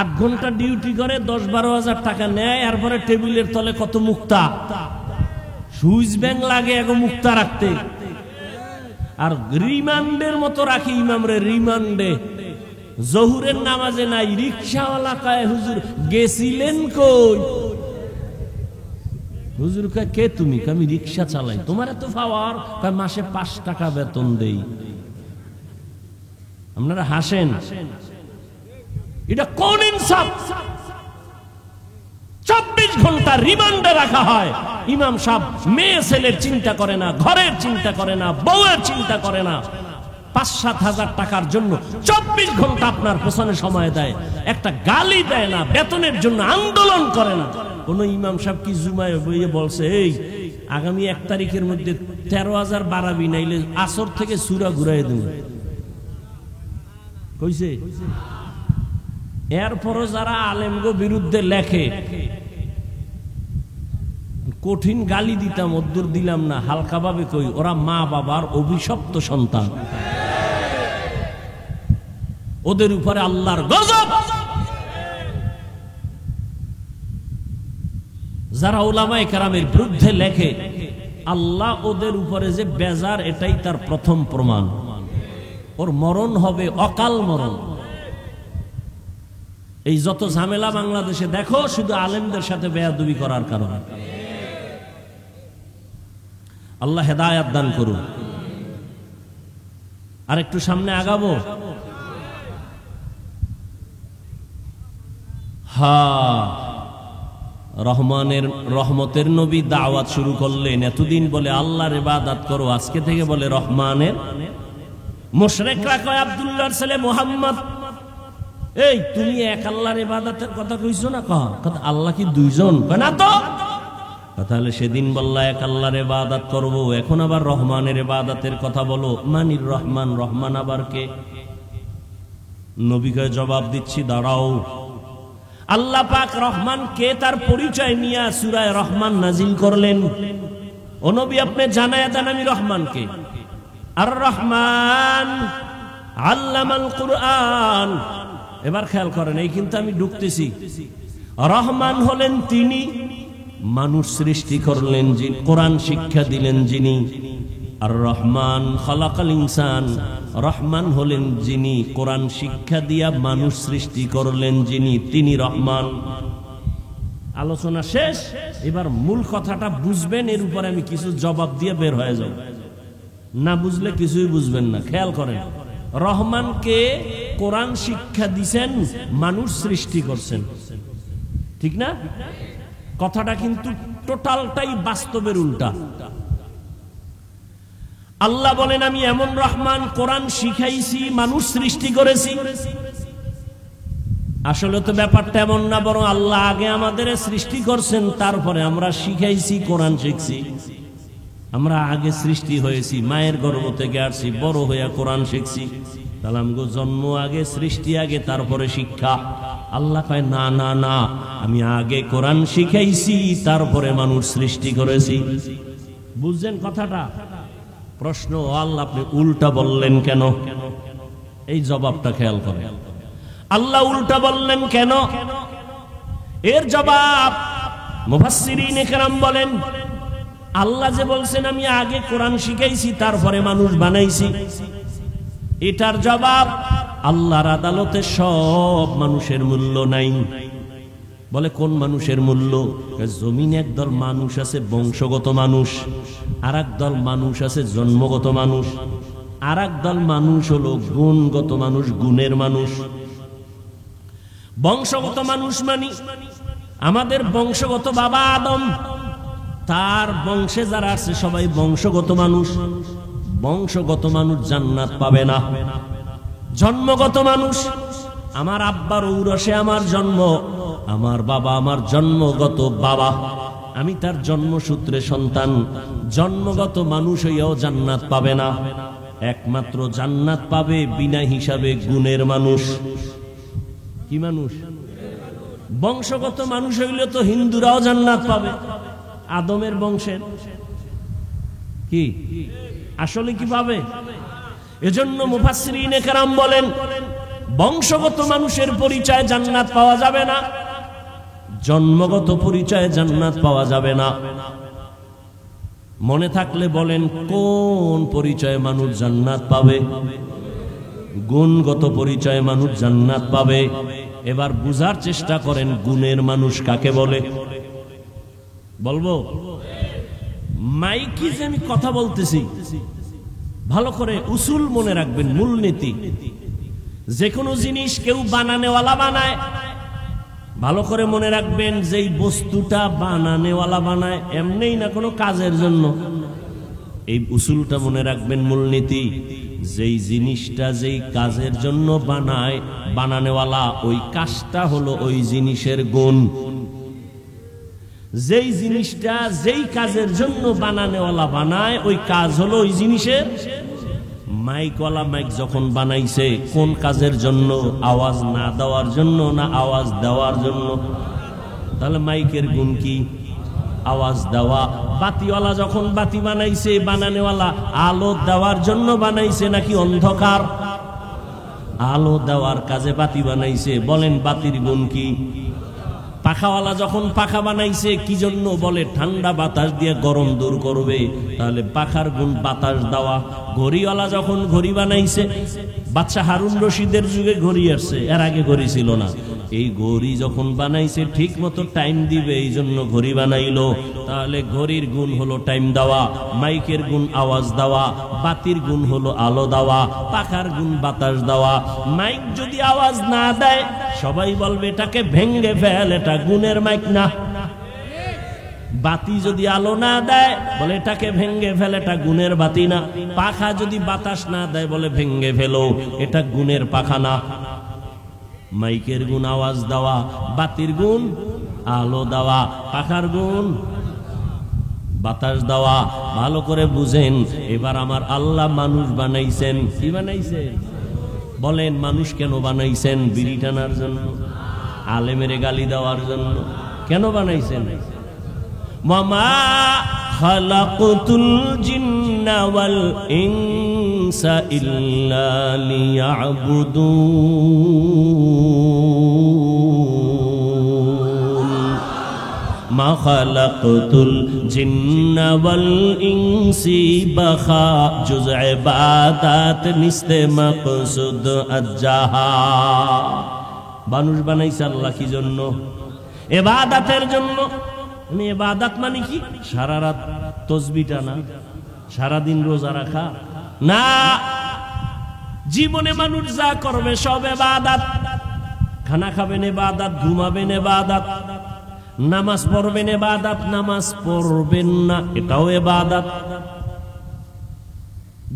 8 ঘন্টা ডিউটি করে 10-12,000 টাকা নেয়, এরপরে টেবিলের তলে কত মুক্তা, সুইচ ব্যাংক লাগে এগো মুক্তা রাখতে, আর রিমান্ডের মতো রাখি ইমামরে, রিমান্ডে। জহুরের নামাজে নাই, রিক্সাওয়ালা কয় হুজুর গেছিলেন কই? হুজুর কয় কে তুমি? আমি রিক্সা চালাই। তোমার এত পাওয়ার? কয় মাসে 5 টাকা বেতন দেই। আপনারা হাসেন, এটা কোন ইনসাফ? 24 ঘন্টা রিমান্ডে রাখা হয়। ইমাম সাহেব মেয়ে ছেলের চিন্তা করে না, ঘরের চিন্তা করে না, বউয়ের চিন্তা করে না, 5-7 হাজার টাকার জন্য 24 ঘন্টা আপনার পেছনে সময় দেয়, একটা গালি দেয় না, বেতনের জন্য আন্দোলন করে না। কোন ইমাম সাহেব কি জুমায় বইয়ে বলছে, এই আগামী 1 তারিখের মধ্যে 13,000 বাড়াবি, নাইলে আসর থেকে সূরা ঘুরাই দেব? কইছে? এরপরও যারা আলেমগো বিরুদ্ধে লেখে, কঠিন গালি দিতাম, অদ্দুর দিলাম না, হালকা ভাবে কই, ওরা মা বাবার অভিশপ্ত সন্তান, ওদের উপরে আল্লাহর গজব। যারা উলামায়ে কেরামের বিরুদ্ধে লেখে, আল্লাহ ওদের উপরে যে বেজার, এটাই তার প্রথম প্রমাণ। ওর মরণ হবে অকাল মরণ। এই যত ঝামেলা বাংলাদেশে দেখো, শুধু আলেমদের সাথে বেয়াদবি করার কারণে। আল্লাহ হেদায়েত দান করুন। আর একটু সামনে আগাবো। রহমানের রহমতের নবী দাওয়াত শুরু করলেন। এতদিন বলে আল্লাহর ইবাদত করো, আজকে থেকে বলে রহমানের। মুশরিকরা কয় আব্দুল্লাহর ছেলে মুহাম্মদ, এই তুমি এক আল্লাহর ইবাদতের কথা কইছো না? কথা আল্লাহ কি দুইজন? না তো। তাহলে সেদিন বললা এক আল্লাহর ইবাদত করব, এখন আবার রহমানের ইবাদতের কথা বলো। মানির রহমান, রহমান আবার কে? নবীকে জবাব দিচ্ছি, দাঁড়াও। আল্লাহ পাক রহমান কে তার পরিচয় নিয়ে সূরা রহমান নাজিল করলেন। ও নবী, আপনি জানায়া দেন আমি রহমান কে। আর রহমান আল্লামাল কুরআন। এবার খেয়াল করেন, এই কিন্তু আমি ঢুকতেছি। রহমান হলেন তিনি, মানুষ সৃষ্টি করলেন যিনি, কোরআন শিক্ষা দিলেন যিনি। আর রহমান খালাকাল ইনসান, রহমান হলেন যিনি, কোরআন শিক্ষা দিয়া মানুষ সৃষ্টি করলেন যিনি, তিনি রহমান। আলোচনা শেষ। এবার মূল কথাটা বুঝবেন, এর উপরে আমি কিছু জবাব দিয়ে বের হয়ে যাব। না বুঝলে কিছুই বুঝবেন না। খেয়াল করেন, রহমানকে কোরআন শিক্ষা দিছেন, মানুষ সৃষ্টি করছেন, ঠিক না? কথাটা কিন্তু টোটালটাই বাস্তবের উল্টা। আল্লাহ বলেন আমি এমন রহমান, কোরআন শিখাইছি, মানুষ সৃষ্টি করেছি। আসলে তো ব্যাপারটা এমন না, বরং আল্লাহ আগে আমাদের সৃষ্টি করছেন, তারপরে আমরা শিখাইছি, কোরআন শিখছি। আমরা আগে সৃষ্টি হয়েছি, মায়ের গর্ভ থেকে আসছি, বড় হইয়া কোরআন শিখছি। তাহলে আমগো জন্ম আগে, সৃষ্টি আগে, তারপরে শিক্ষা। আল্লাহ কয় না না না, আমি আগে কোরআন শিখাইছি, তারপরে মানুষ সৃষ্টি করেছি। বুঝছেন কথাটা? প্রশ্ন, আল্লাহ আপনি উল্টা বললেন কেন? এই জবাবটা খেয়াল করেন, আল্লাহ উল্টা বললেন কেন? এর জবাব মুফাসসিরিনে কেরাম বলেন, আল্লাহ যে বলছেন আমি আগে কোরআন শিখাইছি, তারপরে মানুষ বানাইছি, এটার জবাব আল্লাহর আদালতে সব মানুষের মূল্য নাই। বলে কোন মানুষের মূল্য? জমিনে একদল মানুষ আছে বংশগত মানুষ, আর একদল মানুষ আছে জন্মগত মানুষ, আর একদল মানুষ হলো গুণগত মানুষ, গুণের মানুষ। বংশগত মানুষ মানে আমাদের বংশগত বাবা আদম, তার বংশে যারা আছে সবাই বংশগত মানুষ। বংশগত মানুষ জান্নাত পাবে না। জন্মগত মানুষ, আমার আব্বার ঔরসে আমার জন্ম, আমার বাবা আমার জন্মগত বাবা, আমি তার জন্মসূত্রে সন্তান। জন্মগত মানুষ হইয়াও জান্নাত পাবে না। একমাত্র জান্নাত পাবে বিনা হিসাবে গুণের মানুষ। কি মানুষ? বংশগত মানুষ হইলে তো হিন্দুরাও জান্নাত পাবে, আদমের বংশের। কি আসলে কি পাবে? এজন্য মুফাসসিরিনে কেরাম বলেন বংশগত মানুষের পরিচয় জান্নাত পাওয়া যাবে না, জন্মগত পরিচয়ে জান্নাত পাওয়া যাবে না। মনে থাকলে বলেন কোন পরিচয়ে মানুষ জান্নাত পাবে? গুণগত পরিচয়ে মানুষ জান্নাত পাবে। এবার বুঝার চেষ্টা করেন গুণের মানুষ কাকে বলে। বলবো মাইকি যে আমি কথা বলতেছি, ভালো করে উসুল মনে রাখবেন, মূলনীতি। যে কোনো জিনিস কেউ বানানেওয়ালা বানায়, ভালো করে মনে রাখবেন যেই বস্তুটা বানানেওয়ালা বানায় এমনিই না, কোনো কাজের জন্য। এই উসুলটা মনে রাখবেন, মূলনীতি। যেই জিনিসটা যেই কাজের জন্য বানায় বানানেওয়ালা, ওই কাজটা হলো ওই জিনিসের গুণ। যেই জিনিসটা যেই কাজের জন্য বানানেওয়ালা বানায়, ওই কাজ হলো ওই জিনিসের। মাইকওয়ালা মাইক যখন বানাইছে কোন কাজের জন্য? আওয়াজ না দেওয়ার জন্য না আওয়াজ দেওয়ার জন্য? তাহলে মাইকের গুণ কি? আওয়াজ দেওয়া। বাতিওয়ালা যখন বাতি বানাইছে, বানানেওয়ালা আলো দেওয়ার জন্য বানাইছে নাকি অন্ধকার? আলো দেওয়ার কাজে বাতি বানাইছে। বলেন বাতির গুণ কি? পাখাওয়ালা যখন পাখা বানাইছে কি জন্য? বলে ঠান্ডা বাতাস দিয়ে গরম দূর করবে, তাহলে পাখার গুণ বাতাস দেওয়া। ঘড়িওয়ালা যখন ঘড়ি বানাইছে, বাদশা হারুন রশিদের যুগে ঘড়ি আসছে, এর আগে ঘড়ি ছিল না। এই ঘড়ি যখন বানাইছে ঠিক মতো টাইম দিবে, এই জন্য ঘড়ি বানাইলো। তাহলে ঘড়ির গুণ হলো টাইম দেওয়া, মাইকের গুণ আওয়াজ দেওয়া, বাতির গুণ হলো আলো দেওয়া, পাখার গুণ বাতাস দেওয়া। মাইক যদি আওয়াজ না দেয় সবাই বলবে এটাকে ভেঙ্গে ফেল, এটা গুণের মাইক না। বাতি যদি আলো না দেয় বলে এটাকে ভেঙ্গে ফেল, এটা গুণের বাতি না। পাখা যদি বাতাস না দেয় বলে ভেঙ্গে ফেলো, এটা গুণের পাখা না। মাইকের গুণ আওয়াজ দেওয়া, বাতির গুণ আলো দেওয়া, পাখার গুণ বাতাস দেওয়া। ভালো করে বুঝেন। এবার আমার আল্লাহ মানুষ বানাইছেন। কি বানাইছেন? বলেন মানুষ কেন বানাইছেন? বিড়ি টানার জন্য? আলেমের গালি দেওয়ার জন্য? কেন বানাইছেন? মামা খালাকতুল জিন্না ওয়াল ইনসা ইল্লা লিয়াবুদুন মা খালাকতুল জিন্না ওয়াল ইনসি বাখা জুজ ইবাদাত নিস্তে মাকসুদ আজ্জাহা। মানুষ বানাইছে আল্লাহ কি জন্য? ইবাদতের জন্য। ইবাদত মানে কি? সারা রাত তাসবিহ টানা, সারা দিন রোজা রাখা না। জীবনে মানুষ যা করবে সব ইবাদত। খানা খাবেন ইবাদত, ঘুমাবেন ইবাদত, নামাজ পড়বেন ইবাদত, নামাজ পড়বেন না এটাও ইবাদত।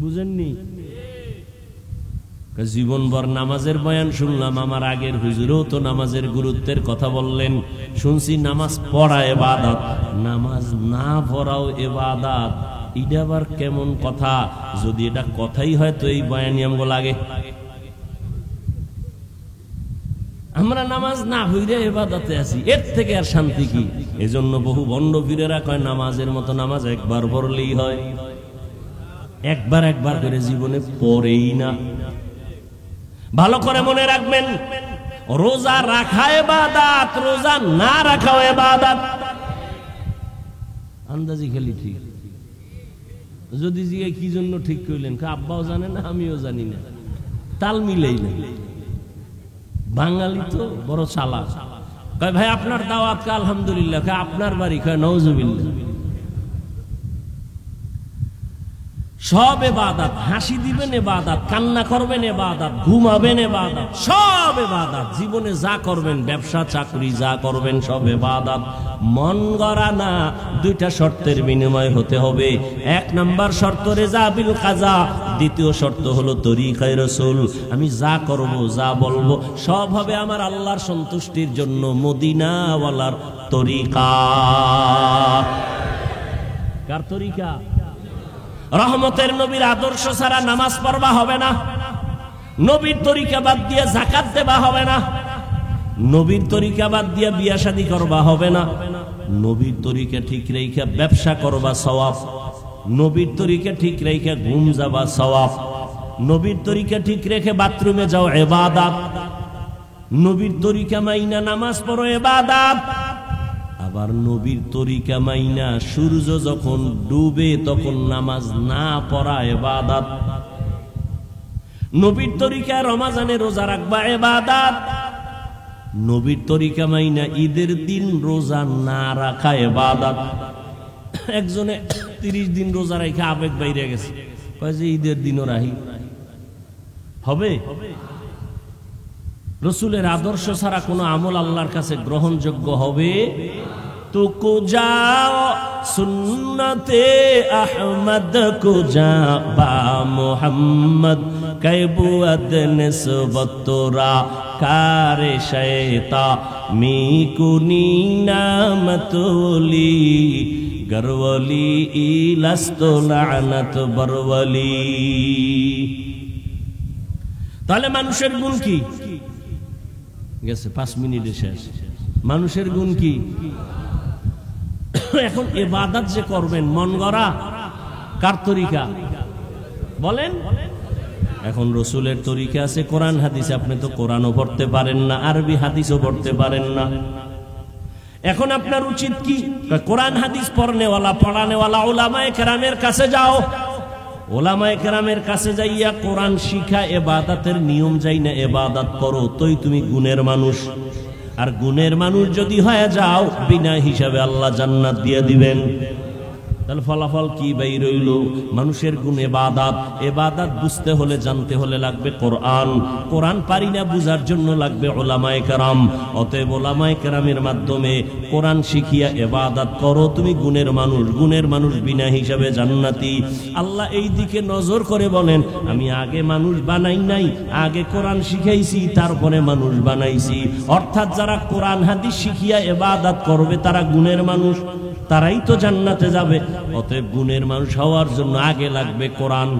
বুঝেননি? জীবনভর নামাজের বয়ান শুনলাম, আমার আগের হুজুরও তো নামাজের গুরুত্বের কথা বললেন, শুনছি নামাজ পড়া ইবাদত, নামাজ না পড়াও ইবাদত। এটা আবার কেমন কথা? যদি এটা কথাই হয় তো এই বয়ানই আমগো লাগে। আমরা নামাজ না হইরে ইবাদতে আছি, এর থেকে আর শান্তি কি? এজন্য বহু বন্ড পীরেরা কয় নামাজের মতো নামাজ একবার পড়লেই হয়। একবার একবার করে জীবনে পড়েই না। ভালো করে মনে রাখবেন, রোজা রাখা ইবাদত, রোজা না রাখাও ইবাদত। আন্দাজি খেলি ঠিক। যদি জিজ্ঞাসা কি জন্য ঠিক করলেন, আব্বাও জানে না আমিও জানি না, তাল মিলেই না। বাঙালি তো বড় চালাক। কয় ভাই আপনার দাওয়াত কা? আলহামদুলিল্লাহ। কয় আপনার বাড়ি? কয় নাউজুবিল্লাহ। সব ইবাদত। হাসি দিবেন ইবাদত, কান্না করবেন ইবাদত, ঘুমাবেন ইবাদত, সব ইবাদত। জীবনে যা করবেন, ব্যবসা চাকরি যা করবেন সব ইবাদত। মন গড়া না। দুইটা শর্তের বিনিময় হতে হবে। এক নাম্বার শর্ত রেজা বিল কাজা, দ্বিতীয় শর্ত হলো তরিকায়ে রাসূল। আমি যা করব, যা বলবো সব হবে আমার আল্লাহর সন্তুষ্টির জন্য, মদিনাওয়ালার তরিকা। কার তরিকা? রহমতের নবীর আদর্শ ছাড়া নামাজ পড়বা হবে না। নবীর তরিকা বাদ দিয়ে যাকাত দেবা হবে না। নবীর তরিকা বাদ দিয়ে বিয়া শাদী করবা হবে না। নবীর তরিকা ঠিক রেখে ব্যবসা করবা সওয়াব। নবীর তরিকা ঠিক রেখে ঘুম যাবা সওয়াব। নবীর তরিকা ঠিক রেখে বাথরুমে যাও ইবাদত। নবীর তরিকা মাইনা নামাজ পড়ো ইবাদত। আবার নবীর তরিকা মাইনা সূর্য যখন ডুবে তখন নামাজ না পড়া ইবাদত। নবীর তরিকা রমজানে রোজা রাখবা ইবাদত। নবীর তরিকা মাইনা ঈদের দিন রোজা না রাখা ইবাদত। একজনে 30 দিন রোজা রেখে আবেগ বাইরে গেছে, কয় যে ঈদের দিনও রাখি হবে? রসুলের আদর্শ ছাড়া কোনো আমল আল্লাহর কাছে গ্রহণযোগ্য হবে? তো যাও সুন্নতে আহমদ কো যা বা মোহাম্মদ কৈবুয়াদ নিসবতরা কারে শয়তা মি কুনি নামতলি গরওয়ালি ইলাস্ত লানত বরওয়ালি। তাহলে মানুষের গুণ কি? গেছে 5 মিনিটে শেষ। মানুষের গুণ কি? এখন ইবাদত যে করবেন মন গড়া, কার তরিকা বলেন? এখন রসুলের তরিকা আছে, কোরআন হাদিস। আপনি তো কোরআনও পড়তে পারেন না, আরবি হাদিসও পড়তে পারেন না। এখন আপনার উচিত কি? কোরআন হাদিস পড়নেওয়ালা, পড়ানেওয়ালা উলামায়ে কেরামের কাছে যাও। ওলামায়ে কেরামের কাছে যাইয়া কোরআন শিখা ইবাদতের নিয়ম যাই না ইবাদত করো, তোই তুমি গুণের মানুষ। আর গুণের মানুষ যদি হয়ে যাও, বিনা হিসাবে আল্লাহ জান্নাত দিয়ে দিবেন। তাহলে ফলাফল কি বাই রইল? মানুষের গুণ ইবাদত। ইবাদত বুঝতে হলে, জানতে হলে লাগবে কোরআন। কোরআন পারি না বুঝার জন্য লাগবে উলামায়ে কেরাম। অতএব উলামায়ে কেরামের মাধ্যমে কোরআন শিখিয়া ইবাদত করো, তুমি গুণের মানুষ। গুণের মানুষ বিনা হিসাবে জান্নাতি। আল্লাহ এই দিকে নজর করে বলেন, আমি আগে মানুষ বানাই নাই, আগে কোরআন শিখাইছি, তারপরে মানুষ বানাইছি। অর্থাৎ যারা কোরআন হাদিস শিখিয়া ইবাদত করবে তারা গুণের মানুষ, তারাই তো জান্নাতে যাবে। অতএব গুণের মানুষ হওয়ার জন্য আগে লাগবে কোরআন।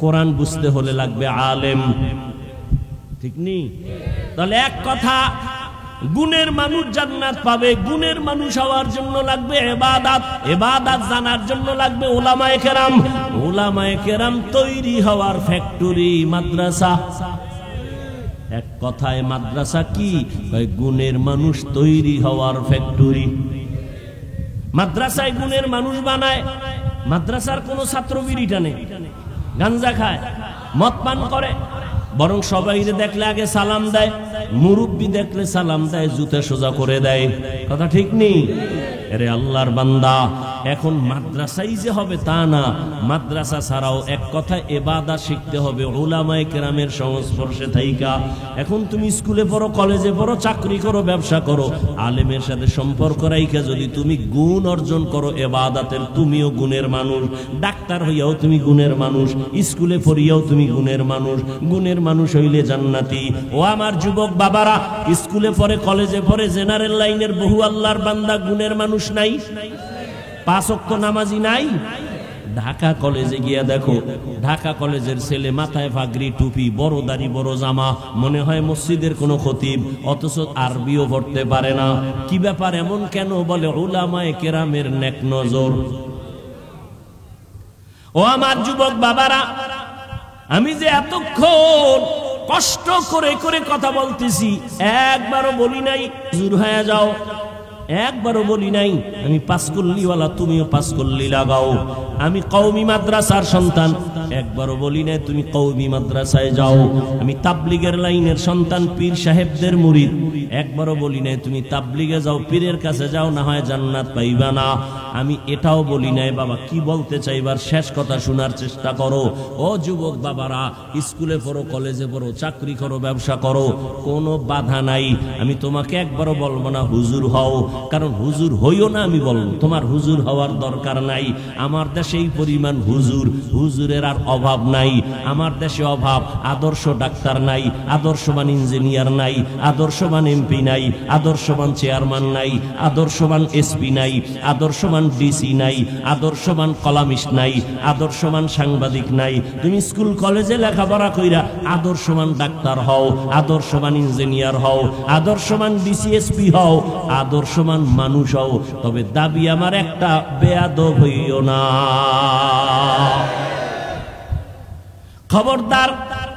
কোরআন বুঝতে হলে লাগবে আলেম। ঠিক নেই? তাহলে এক কথা, গুণের মানুষ জান্নাত পাবে। গুণের মানুষ হওয়ার জন্য লাগবে ইবাদত, ইবাদত জানার জন্য লাগবে উলামায়ে কেরাম। উলামায়ে কেরাম তৈরি হওয়ার ফ্যাক্টরি মাদ্রাসা। এক কথায় মাদ্রাসা কি? গুণের মানুষ তৈরি হওয়ার ফ্যাক্টরি। মাদ্রাসায় গুণের মানুষ বানায়। মাদ্রাসার কোনো ছাত্র বিড়ি টানে, গাঞ্জা খায়, মদ পান করে, বরং সবাই দেখলে আগে সালাম দেয়, মুরব্বি দেখলে সালাম দেয়, জুতা সোজা করে দেয়। কথা ঠিক নেই? আরে আল্লাহর বান্দা, এখন মাদ্রাসাই যে হবে তা না, মাদ্রাসা ছাড়াও এক কথায় ইবাদত শিখতে হবে উলামায়ে কেরামের সংস্পর্শে থাইকা। এখন তুমি স্কুলে পড়ো, কলেজে পড়ো, চাকরি করো, ব্যবসা করো, আলেমের সাথে সম্পর্ক রাইখা যদি তুমি গুণ অর্জন করো ইবাদতের, তুমিও গুণের মানুষ। ডাক্তার হইয়াও তুমি গুণের মানুষ, স্কুলে পড়িয়াও তুমি গুণের মানুষ। গুণের মানুষ হইলে জান্নাতি। ও আমার যুবক বাবারা, স্কুলে পড়ে, কলেজে পড়ে, জেনারেল লাইনের বহু আল্লাহর বান্দা গুণের মানুষ নাই, 5 ওয়াক্ত নামাজি নাই। ঢাকা কলেজে গিয়া দেখো, ঢাকা কলেজের ছেলে মাথায় পাগড়ি, টুপি, বড় দাড়ি, বড় জামা, মনে হয় মসজিদের কোনো খতিব, অথচ আরবিও পড়তে পারে না। কি ব্যাপার, এমন কেন? বলে উলামায়ে কেরামের নেক নজর। ও আমার যুবক বাবারা, আমি যে এতক্ষণ কষ্ট করে করে কথা বলতেছি, একবারও বলি নাই হুজুর হয়ে যাও, একবারও বলি নাই আমি পাঁচকল্লিওয়ালা, তুমিও পাঁচকল্লি লাগাও। আমি কওমি মাদ্রাসার সন্তান, একবারও বলি নাই তুমি কওমি মাদ্রাসায় যাও। আমি তাবলিগের লাইনের সন্তান, পীর সাহেবদের মুরিদ, একবারও বলি নাই তুমি তাবলিগে যাও, পীরের কাছে যাও, না হয় জান্নাত পাইবা না। আমি এটাও বলি নাই। বাবা কি বলতে চাইবার শেষ কথা শোনার চেষ্টা করো। ও যুবক বাবারা, স্কুলে পড়ো, কলেজে পড়ো, চাকরি করো, ব্যবসা করো, কোনো বাধা নাই। আমি তোমাকে একবারও বলবো না হুজুর হও, কারণ হুজুর হইও না আমি বলবো, তোমার হুজুর হওয়ার দরকার নাই। আমার দেশে এই পরিমাণ হুজুর, হুজুরের আর অভাব নাই। আমার দেশে অভাব, আদর্শ ডাক্তার নাই, আদর্শবান ইঞ্জিনিয়ার নাই, আদর্শবান এমপি নাই, আদর্শবান চেয়ারম্যান নাই, আদর্শবান এসপি নাই, আদর্শবান ডিসি নাই, আদর্শবান কলামিস্ট নাই, আদর্শবান সাংবাদিক নাই। তুমি স্কুল কলেজে লেখাপড়া কইরা আদর্শবান ডাক্তার হও, আদর্শবান ইঞ্জিনিয়ার হও, আদর্শবান ডিসি এসপি হও, আদর্শবান মানুষ হও, তবে দাবি আমার একটা, বেয়াদব হইও না। খবরদার,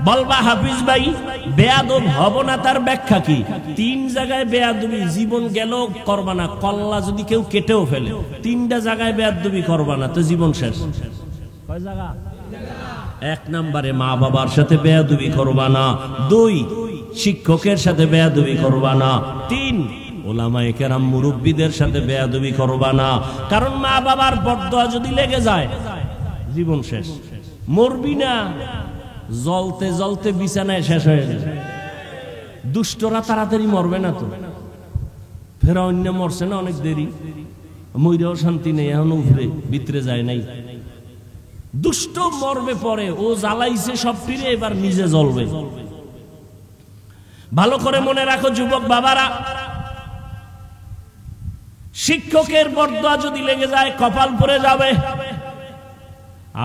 বলবা হাফিজ ভাই বেয়াদব হব না, তার ব্যাখ্যা কি? 3 জায়গায় বেয়াদবি, জীবন গেল করবা না। কল্লা যদি কেউ কেটেও ফেলে, 3টা জায়গায় বেয়াদবি করবা না, তো জীবন শেষ। কয় জায়গা? 1 নম্বরে মা বাবার সাথে বেয়াদবি করবা না, 2 শিক্ষকের সাথে বেয়াদবি করবা না, 3 উলামায়ে কেরাম মুরব্বিদের সাথে বেয়াদবি করবা না। কারণ মা বাবার বরদোয়া যদি লেগে যায়, জীবন শেষ। মরবি না, জ্বলতে জ্বলতে বিছানায় শেষ হয়ে যাবে। দুষ্টরা তাড়াতাড়ি মরবে না তো, ফেরাউন মরছে না অনেক দেরি, মইরাও শান্তি নেই, এখন উপরে ভিতরে যায় নাই। দুষ্ট মরবে পরে, ও জ্বালাইছে সব ফিরে, এবার নিজে জ্বলবে। ভালো করে মনে রাখো যুবক বাবারা, শিক্ষকের বরদোয়া যদি লেগে যায় কপাল পড়ে যাবে।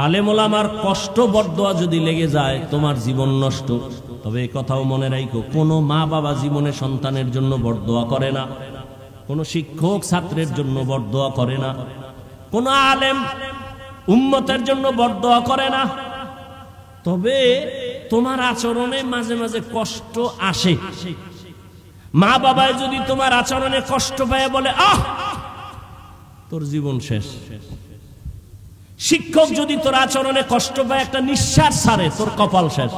আলেম ওলামার কষ্ট বরদোয়া যদি লেগে যায় তোমার জীবন নষ্ট। তবে এই কথাও মনে রাখো, কোনো মা বাবা জীবনে সন্তানের জন্য বরদোয়া করে না, কোনো শিক্ষক ছাত্রের জন্য বরদোয়া করে না, কোনো আলেম উম্মতের জন্য বরদোয়া করে না। তবে তোমার আচরণে মাঝে মাঝে কষ্ট আসে। মা বাবায় যদি তোমার আচরণে কষ্ট পায়, বলে আহ তোর জীবন শেষ। শিক্ষক যদি তোর আচরণে কষ্ট পায়, একটা নিঃশ্বাস ছাড়ে, তোর কপাল শেষ।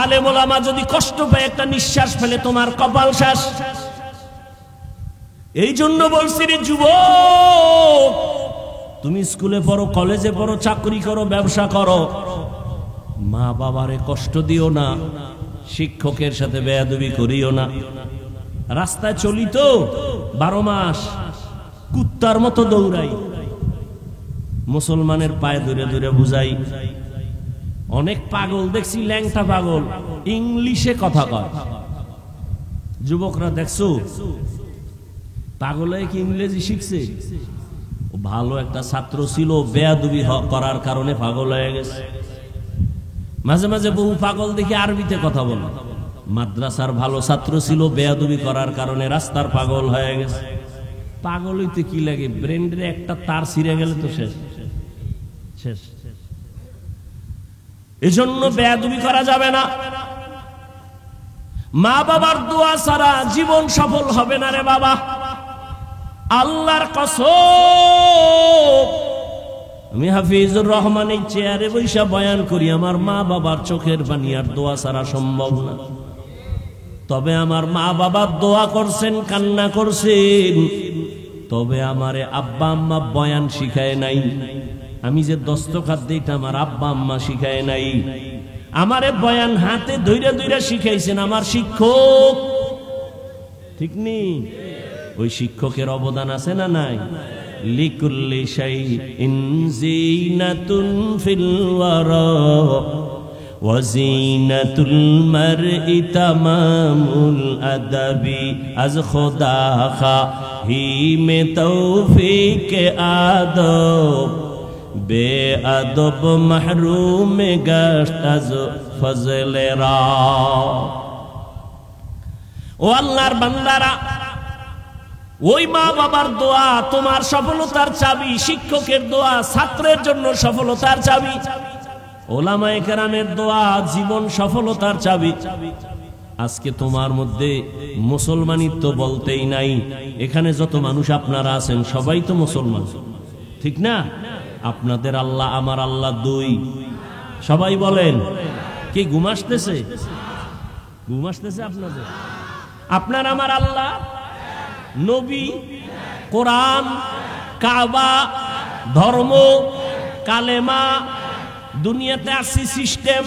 আলেম ওলামা যদি কষ্ট পায়, একটা নিঃশ্বাস ফেলে, তোমার কপাল শেষ। এই জন্য বলছি রে যুবক, তুমি স্কুলে পড়ো, কলেজে পড়ো, চাকরি করো, ব্যবসা করো, মা বাবারে কষ্ট দিও না, শিক্ষকের সাথে বেয়াদবি করিও না। রাস্তায় চলি তো 12 মাস কুত্তার মতো দৌড়াই, মুসলমানের পায়ে ধরে ধরে বুঝাই। অনেক পাগল দেখছি, ল্যাংটা পাগল, ইংলিশে কথা কয়। যুবকরা দেখছো পাগল হয়ে কি ইংরেজি শিখছে? ভালো একটা ছাত্র ছিল, বেয়াদবি করার কারণে পাগল হয়ে গেছে। মাঝে মাঝে বহু পাগল দেখি আরবিতে কথা বলে, মাদ্রাসার ভালো ছাত্র ছিল, বেয়াদবি করার কারণে রাস্তার পাগল হয়ে গেছে। পাগল হইতে কি লাগে, ব্রেন্ডে একটা তার ছিঁড়ে গেলে তো শেষ শেষ। এজন্য বেয়াদবি করা যাবে না। মা বাবার দোয়া ছাড়া জীবন সফল হবে না রে বাবা, আল্লাহর কসম। আমি হাফিজুর রহমান এই চেয়ারে বৈশা বয়ান করি, আমার মা বাবার চোখের পানি আর দোয়া ছাড়া সম্ভব না। তবে আমার মা বাবার দোয়া করছেন, কান্না করছেন, তবে আমারে আব্বা আম্মা বয়ান শিখায় নাই। আমি যে দস্তখত দিই এটা আমার আব্বা আম্মা শিখায় নাই। আমারে বয়ান হাতে ধইরা ধইরা শিখাইছেন আমার শিক্ষক, ঠিক নেই? ওই শিক্ষকের অবদান আছে না নাই? লিকুল্লি শাইইন যিনাতুন ফিল ওয়ারা ওয়া যিনাতুল মারই তামামুল আদাবি আজ খোদা খাহি মে তৌফিক আদব বেআদব মাহরুম গশত আজ ফজলেরা। ও আল্লাহর বান্দারা, ওই মা বাবার দোয়া তোমার সফলতার চাবি, শিক্ষকের দোয়া ছাত্রের জন্য সফলতার চাবি, ওলামায়ে কেরামের দোয়া জীবন সফলতার চাবি। আজকে তোমার মধ্যে মুসলমানিত্ব বলতেই নাই। এখানে যত মানুষ আপনারা আছেন সবাই তো মুসলমান, ঠিক না? আপনাদের আল্লাহ আমার আল্লাহ দুই, সবাই বলেন। কি ঘুম আসতেছে? ঘুম আসতেছে আপনাদের? আপনার আমার আল্লাহ, নবী, কোরআন, কাবা, ধর্ম, কালেমা, দুনিয়াতে আসছি সিস্টেম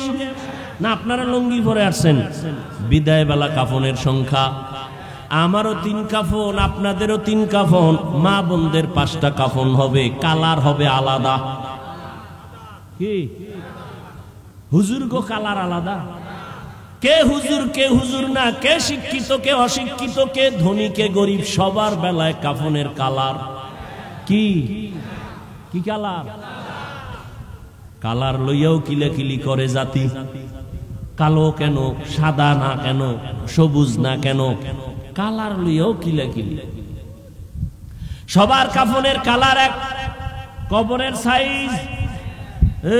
না? আপনারা লুঙ্গি পরে আসছেন। বিদায় বেলা কাফনের সংখ্যা, আমারও 3 কাফন, আপনাদেরও 3 কাফন, মা বোনদের 5টা কাফন হবে, কালার হবে আলাদা। কি হুজুর গো, কালার আলাদা। কে হুজুর কে হুজুর না, কে শিক্ষিত কে অশিক্ষিত, কে ধনী কে গরিব, সবার বেলায় কাফনের কালার কি? কি কালার? কালার লইয়াও কিলাকিলি করে জাতি। কালো কেন, সাদা না কেন, সবুজ না কেন, কালার লইয়াও কিলাকিলি। সবার কাফনের কালার এক, কবরের সাইজ।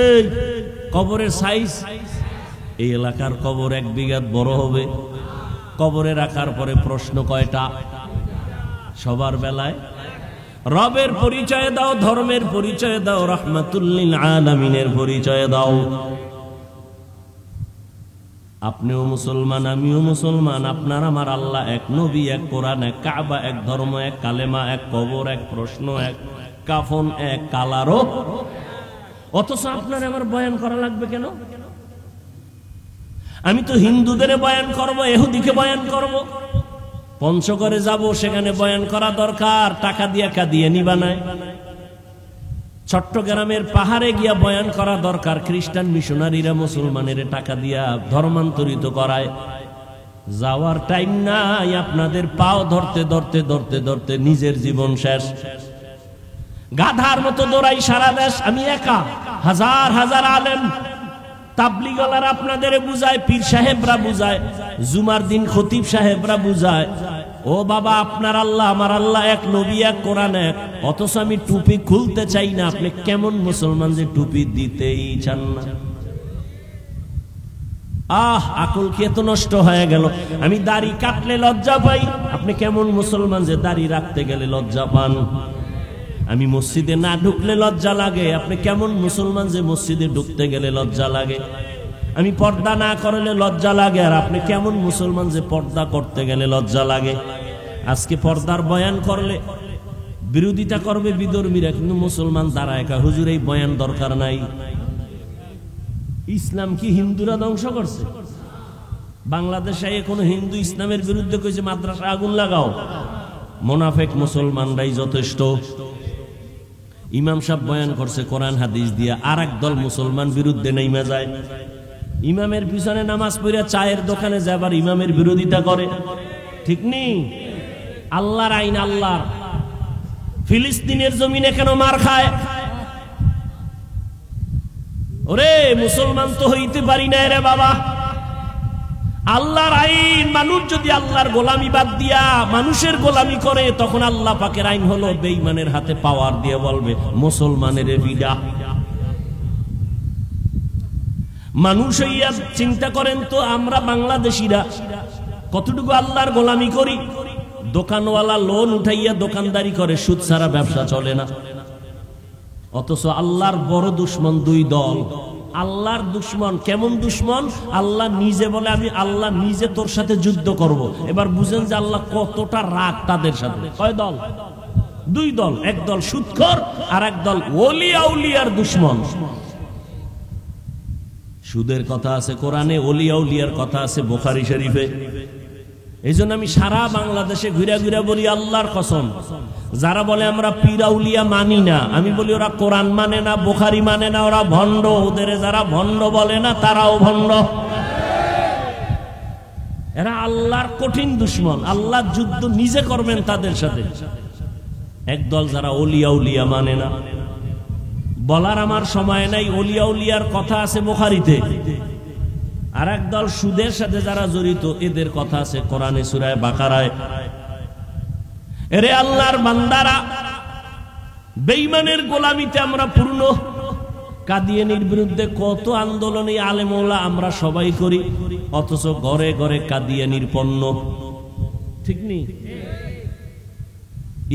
এই কবরের সাইজ, এই এলাকার কবর 1 বিঘা বড় হবে। কবরে রাখার পরে প্রশ্ন কয়টা? সবার বেলায় রবের পরিচয় দাও, ধর্মের পরিচয় দাও, রাহমাতুল লিল আলামিনের পরিচয় দাও। আপনিও মুসলমান, আমিও মুসলমান, আপনার আমার আল্লাহ এক, নবী এক, কোরআন এক, কাবা এক, ধর্ম এক, কালেমা এক, কবর এক, প্রশ্ন এক, কাফন এক, কালারও। অথচ আপনার আমার বয়ান করা লাগবে কেন? আমি তো হিন্দুদের বয়ান করব, ইহুদিকে বয়ান করব, পঞ্চগড়ে যাব, সেখানে বয়ান করা দরকার, টাকা দিয়ে কাঁদিয়ে নিবা নাই। চট্টগ্রামের পাহাড়ে গিয়া বয়ান করা দরকার, খ্রিস্টান মিশনারিরা মুসলমানের টাকা দিয়া ধর্মান্তরিত করায়। যাওয়ার টাইম নাই আপনাদের, পাও ধরতে ধরতে ধরতে ধরতে নিজের জীবন শেষ। গাধার মতো দৌড়াই সারা দেশ, আমি একা, হাজার হাজার আলেম তাবলিগলার আপনাদের বুঝায়, পীর সাহেবরা বুঝায়, জুমার দিন খতিব সাহেবরা বুঝায়, ও বাবা আপনার আল্লাহ আমার আল্লাহ এক, নবী এক, কোরআন এক। অথচ আমি টুপি খুলতে চাই না। আপনি কেমন মুসলমান যে টুপি দিতেই চান না? আকল কি এত নষ্ট হয়ে গেল? আমি দাড়ি কাটলে লজ্জা পাই, আপনি কেমন মুসলমান যে দাড়ি রাখতে গেলে লজ্জা পান? আমি মসজিদে না ঢুকলে লজ্জা লাগে, আপনি কেমন মুসলমান যে মসজিদে ঢুকতে গেলে লজ্জা লাগে? আমি পর্দা না করলে লজ্জা লাগে, আর আপনি কেমন মুসলমান যে পর্দা করতে গেলে লজ্জা লাগে? আজকে পর্দার বয়ান করলে বিরোধিতা করবে বিধর্মীরা, কিন্তু মুসলমান তারা একা, হুজুর এই বয়ান দরকার নাই। ইসলাম কি হিন্দুরা ধ্বংস করছে? বাংলাদেশে কোনো হিন্দু ইসলামের বিরুদ্ধে কইছে মাদ্রাসা আগুন লাগাও? মুনাফিক মুসলমানরাই যথেষ্ট। ইমাম সাহেব বয়ান করছে কোরআন হাদিস দিয়া, আর এক দল মুসলমান বিরুদ্ধে নেমে যায়। ইমামের পিছনে নামাজ পড়ে চায়ের দোকানে যায়, আবার ইমামের বিরোধিতা করে, ঠিক নেই? আল্লাহর আইন আল্লাহর। ফিলিস্তিনের জমিনে কেন মার খায়? ওরে মুসলমান তো হইতে পারি না রে বাবা, আল্লাহর আইন, মানুষ যদি আল্লাহর গোলামি বাদ দিয়া মানুষের গোলামি করে, তখন আল্লাহ পাকের আইন হলো বেঈমানের হাতে পাওয়ার দিয়ে বলবে মুসলমানের বিডা। মানুষ হইয়া চিন্তা করেন তো, আমরা বাংলাদেশিরা কতটুকু আল্লাহর গোলামি করি। দোকানওয়ালা লোন উঠাইয়া দোকানদারি করে, সুদ ছাড়া ব্যবসা চলে না। অথচ আল্লাহর বড় দুশ্মন দুই দল। আল্লাহর দুশ্মন কেমন দুশ্মন? আল্লাহ নিজে বলে আমি আল্লাহ নিজে তোর সাথে যুদ্ধ করব। এবার বুঝেন যে আল্লাহ কতটা রাগ তাদের সাথে। কয় দল? দুই দল। এক দল সুদখোর আর এক দল ওলি আউলিয়ার দুশ্মন। সুদের কথা আছে কোরআনে, ওলি আউলিয়ার কথা আছে বুখারী শরীফে। এই জন্য আমি সারা বাংলাদেশে ঘুরে ঘুরে বলি আল্লাহর কসম, যারা বলে আমরা পীর আউলিয়া মানি না, আমি বলি ওরা কোরআন মানে না, বুখারী মানে না, ওরা ভণ্ড। ওদের যারা ভণ্ড বলে না তারাও ভণ্ড। এরা আল্লাহর কঠিন দুশ্মন। আল্লাহ যুদ্ধ নিজে করবেন তাদের সাথে। একদল যারা ওলি আউলিয়া মানে না, বলার আমার সময় নাই, ওলি আউলিয়ার কথা আছে বুখারীতে। আর একদল সুদের সাথে যারা জড়িত, এদের কথা আছে কোরআনে সূরা বাকারায়। এরে আল্লাহর বান্দারা, বেঈমানের গোলামিতে আমরা পূর্ণ। কাদিয়ানীর বিরুদ্ধে কত আন্দোলনে আলেম ওলামা আমরা সবাই করি, অথচ ঘরে ঘরে কাদিয়ানীর পণ্য। ঠিক নেই?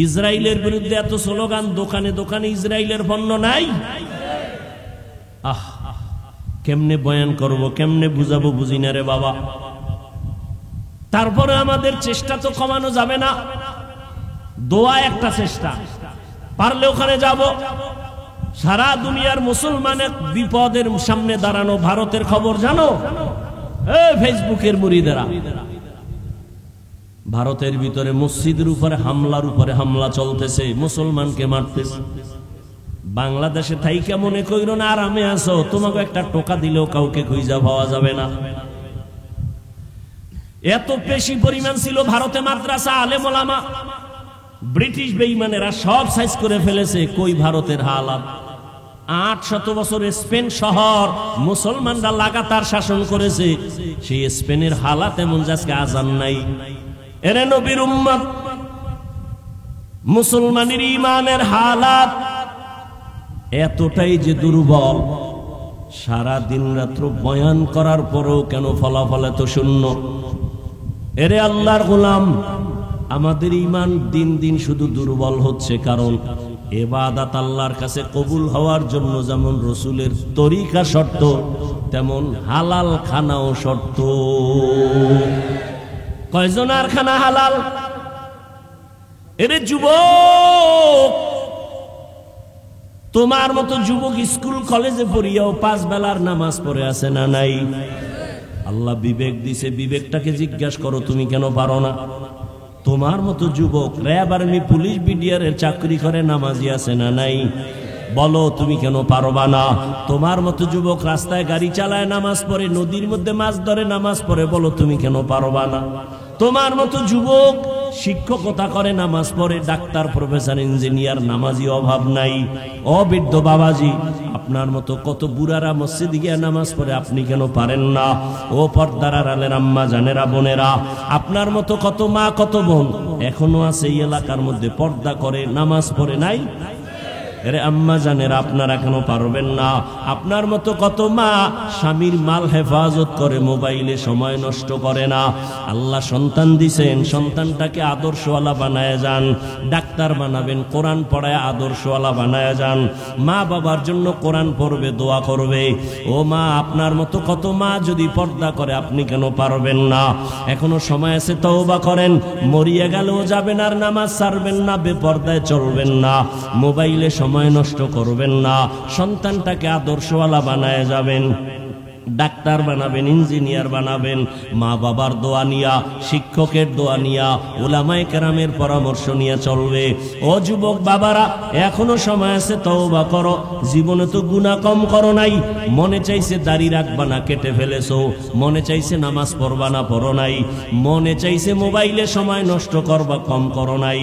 ইসরায়েলের বিরুদ্ধে এত স্লোগান, দোকানে দোকানে ইসরায়েলের পণ্য নাই। কেমনে বয়ান করব, কেমনে বুঝাবো, বুঝি না রে বাবা। তারপরে আমাদের চেষ্টা তো কমানো যাবে না। দোয়া একটা চেষ্টা, পারলে ওখানে যাব। সারা দুনিয়ার মুসলমানের বিপদের সামনে দাঁড়ানো। ভারতের খবর জানো? ফেসবুকের মুরিদেরা, ভারতের ভিতরে মসজিদের উপরে হামলা চলতেছে, মুসলমানকে মারতেছে। বাংলাদেশে থাইকা মনে কইরো না আরামে আছো, তোমাকে একটা টোকা দিলেও কাউকে খুঁজা পাওয়া যাবে না। এত বেশি পরিমাণ ছিল ভারতে মাদ্রাসা, আলেম ওলামা। ব্রিটিশ বেঈমানেরা সব সাইজ করে ফেলেছে। কই ভারতের হালাত? 800 বছর স্পেন শহর মুসলমানরা লাগাতার শাসন করেছে। সেই স্পেনের হালাত এমন যে আজকে আজান নাই। এরে নবীর উম্মত, মুসলমানের ঈমানের হালাত এতটাই যে দুর্বল, সারা দিন রাত্র বয়ান করার পরেও কেন ফলাফল এত শূন্য? এরে আল্লাহর গোলাম, আমাদের ঈমান দিন দিন শুধু দুর্বল হচ্ছে। কারণ ইবাদত আল্লাহর কাছে কবুল হওয়ার জন্য যেমন রসুলের তরিকা শর্ত, তেমন হালাল খানাও শর্ত। কয়জনার খানা হালাল? এরে যুবক, তোমার মতো যুবক স্কুল কলেজে পড়িয়াও 5 বেলার নামাজ পড়ে আছে না নাই? আল্লাহ বিবেক দিছে, বিবেকটাকে জিজ্ঞাসা করো তুমি কেন পারো না? তোমার মতো যুবক র্যাব, আর্মি, পুলিশ, বিডিআরের চাকরি করে নামাজি আছে না নাই? বলো তুমি কেন পারবা না? তোমার মতো যুবক রাস্তায় গাড়ি চালায় নামাজ পড়ে, নদীর মধ্যে মাছ ধরে নামাজ পড়ে, বলো তুমি কেন পারবা না? তোমার মতো যুবক শিক্ষকতা করে নামাজ পড়ে, ডাক্তার, প্রফেসর, ইঞ্জিনিয়ার, নামাজি অভাব নাই। অবৃদ্ধ বাবাজি, আপনার মতো কত বুড়ারা মসজিদে গিয়ে নামাজ পড়ে, আপনি কেন পারেন না? ও পর্দার আড়ালের আম্মা জানেরা, বোনেরা, আপনার মতো কত মা, কত বোন এখনো আছে এই এলাকার মধ্যে পর্দা করে নামাজ পড়ে নাই? এরে আম্মা জানেরা, আপনারা কেন পারবেন না? আপনার মতো কত মা স্বামীর মাল হেফাজত করে, মোবাইলে সময় নষ্ট করে না। আল্লাহ সন্তান দিছেন, সন্তানটাকে আদর্শওয়ালা বানায় যান। ডাক্তার বানাবেন, কোরআন পড়ায় আদর্শওয়ালা বানায় যান। মা বাবার জন্য কোরআন পড়বে, দোয়া করবে। ও মা, আপনার মতো কত মা যদি পর্দা করে, আপনি কেন পারবেন না? এখনো সময় আছে, তওবা করেন। মরিয়া গেলেও যাবেন আর নামাজ ছাড়বেন না, বেপর্দায় চলবেন না, মোবাইলে সময় নষ্ট করবেন না। সন্তানটাকে আদর্শওয়ালা বানায় যাবেন, ডাক্তার বানাবেন, ইঞ্জিনিয়ার বানাবেন। মা বাবার দোয়া নিয়া, শিক্ষকের দোয়া নিয়া, উলামায়ে কেরামের পরামর্শ নিয়ে চলবে। ও যুবক বাবারা, এখনো সময় আছে, তওবা করো। জীবনে তো গুনাহ কম করো নাই। মনে চাইছে দাড়ি রাখবা না, কেটে ফেলেছো। মনে চাইছে নামাজ পড়বা না, পড়ো নাই। মনে চাইছে মোবাইলে সময় নষ্ট করবা, কম করো নাই।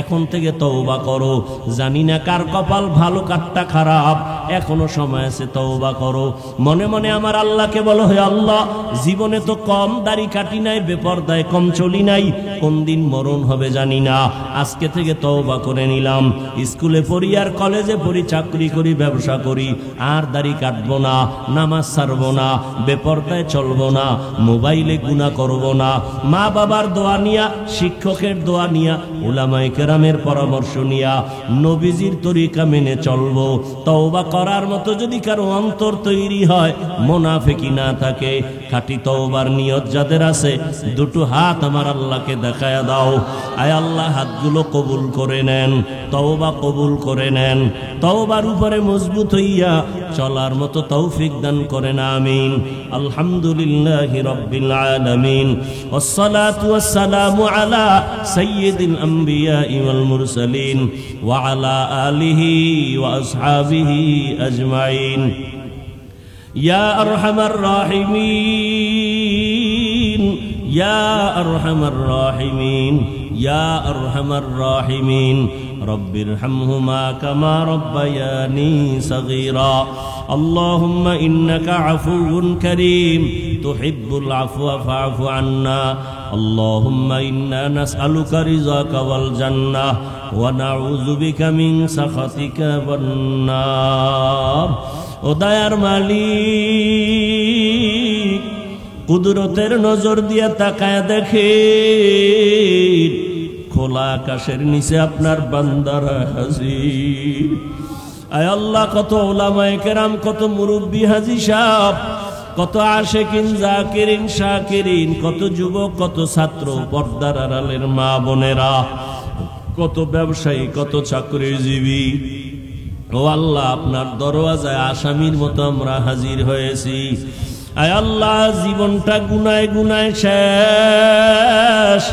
এখন থেকে তওবা করো। জানি না কার কপাল ভালো, কারটা খারাপ। এখনো সময় আছে, তওবা করো। মনে মনে আমার আল্লাহকে বলো, হে আল্লাহ, জীবনে তো কম দাড়ি কাটি নাই, বেপরদায় কম চলি নাই, কোন দিন মরণ হবে জানি না, আজকে থেকে তওবা করে নিলাম। স্কুলে পড়ি আর কলেজে পড়ি, চাকরি করি, ব্যবসা করি, আর দাড়ি কাটবো না, নামাজ ছাড়বো না, বেপরদায় চলবো না, মোবাইলে গুনাহ করবো না, মা বাবার দোয়া নিয়া, শিক্ষকের দোয়া নিয়া, উলামায়ে কেরামের পরামর্শ নিয়া নবীজির তরিকা মেনে চলবো। তওবা করার মতো যদি কারো অন্তর তৈরি হয়, মুনাফিকি না থাকে, খাঁটি তওবার নিয়ত যাদের আছে, দুটো হাত আমার আল্লাহকে দেখায়া দাও। আয় আল্লাহ, হাতগুলো কবুল করে নেন, তওবা কবুল করে নেন, তওবার উপরে মজবুত হইয়া চলার মতো তৌফিক দান করেন, আমিন। আলহামদুলিল্লাহি রাব্বিল আলামিন, ওয়াসসালাতু ওয়াসসালামু আলা সাইয়্যিদিল আমবিয়া ওয়াল মুরসালিন ওয়া আলা আলিহি ওয়া আসহাবিহি আজমাইন। ইয়া আরহামার রাহিমিন, ইয়া আরহামার রাহিমিন, ইয়া আরহামার রাহিমিন, রব্বিরহামহুমা কামা রব্বায়ানি সগীরা। اللهم إنك عفو كريم تحب العفو فاعف عنا. اللهم إنا نسألك رضاك والجنة ونعوذ بك من سخطك والنار. ও দয়ার মালিক, কুদরতের নজর দিয়া তাকায় দেখেন, খোলা আকাশের নিচে আপনার বান্দারা হাজির। আয় আল্লাহ, কত উলামায়ে কেরাম, কত মুরব্বী হাজী সাহেব, কত আশিকিন, জাকিরিন, শাকিরিন, কত যুবক, কত ছাত্র, পর্দার আড়ালের মা বোনেরা, কত ব্যবসায়ী, কত চাকরিজীবী, ও আল্লাহ, আপনার দরওয়াজায় আসামির মতো আমরা হাজির হয়েছি। আয় আল্লাহ, জীবনটা গুনায় গুনায় শেষ।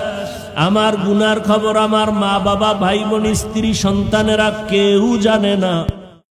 আমার গুনার খবর আমার মা বাবা, ভাই বোন, স্ত্রী, সন্তানেরা কেউ জানে না।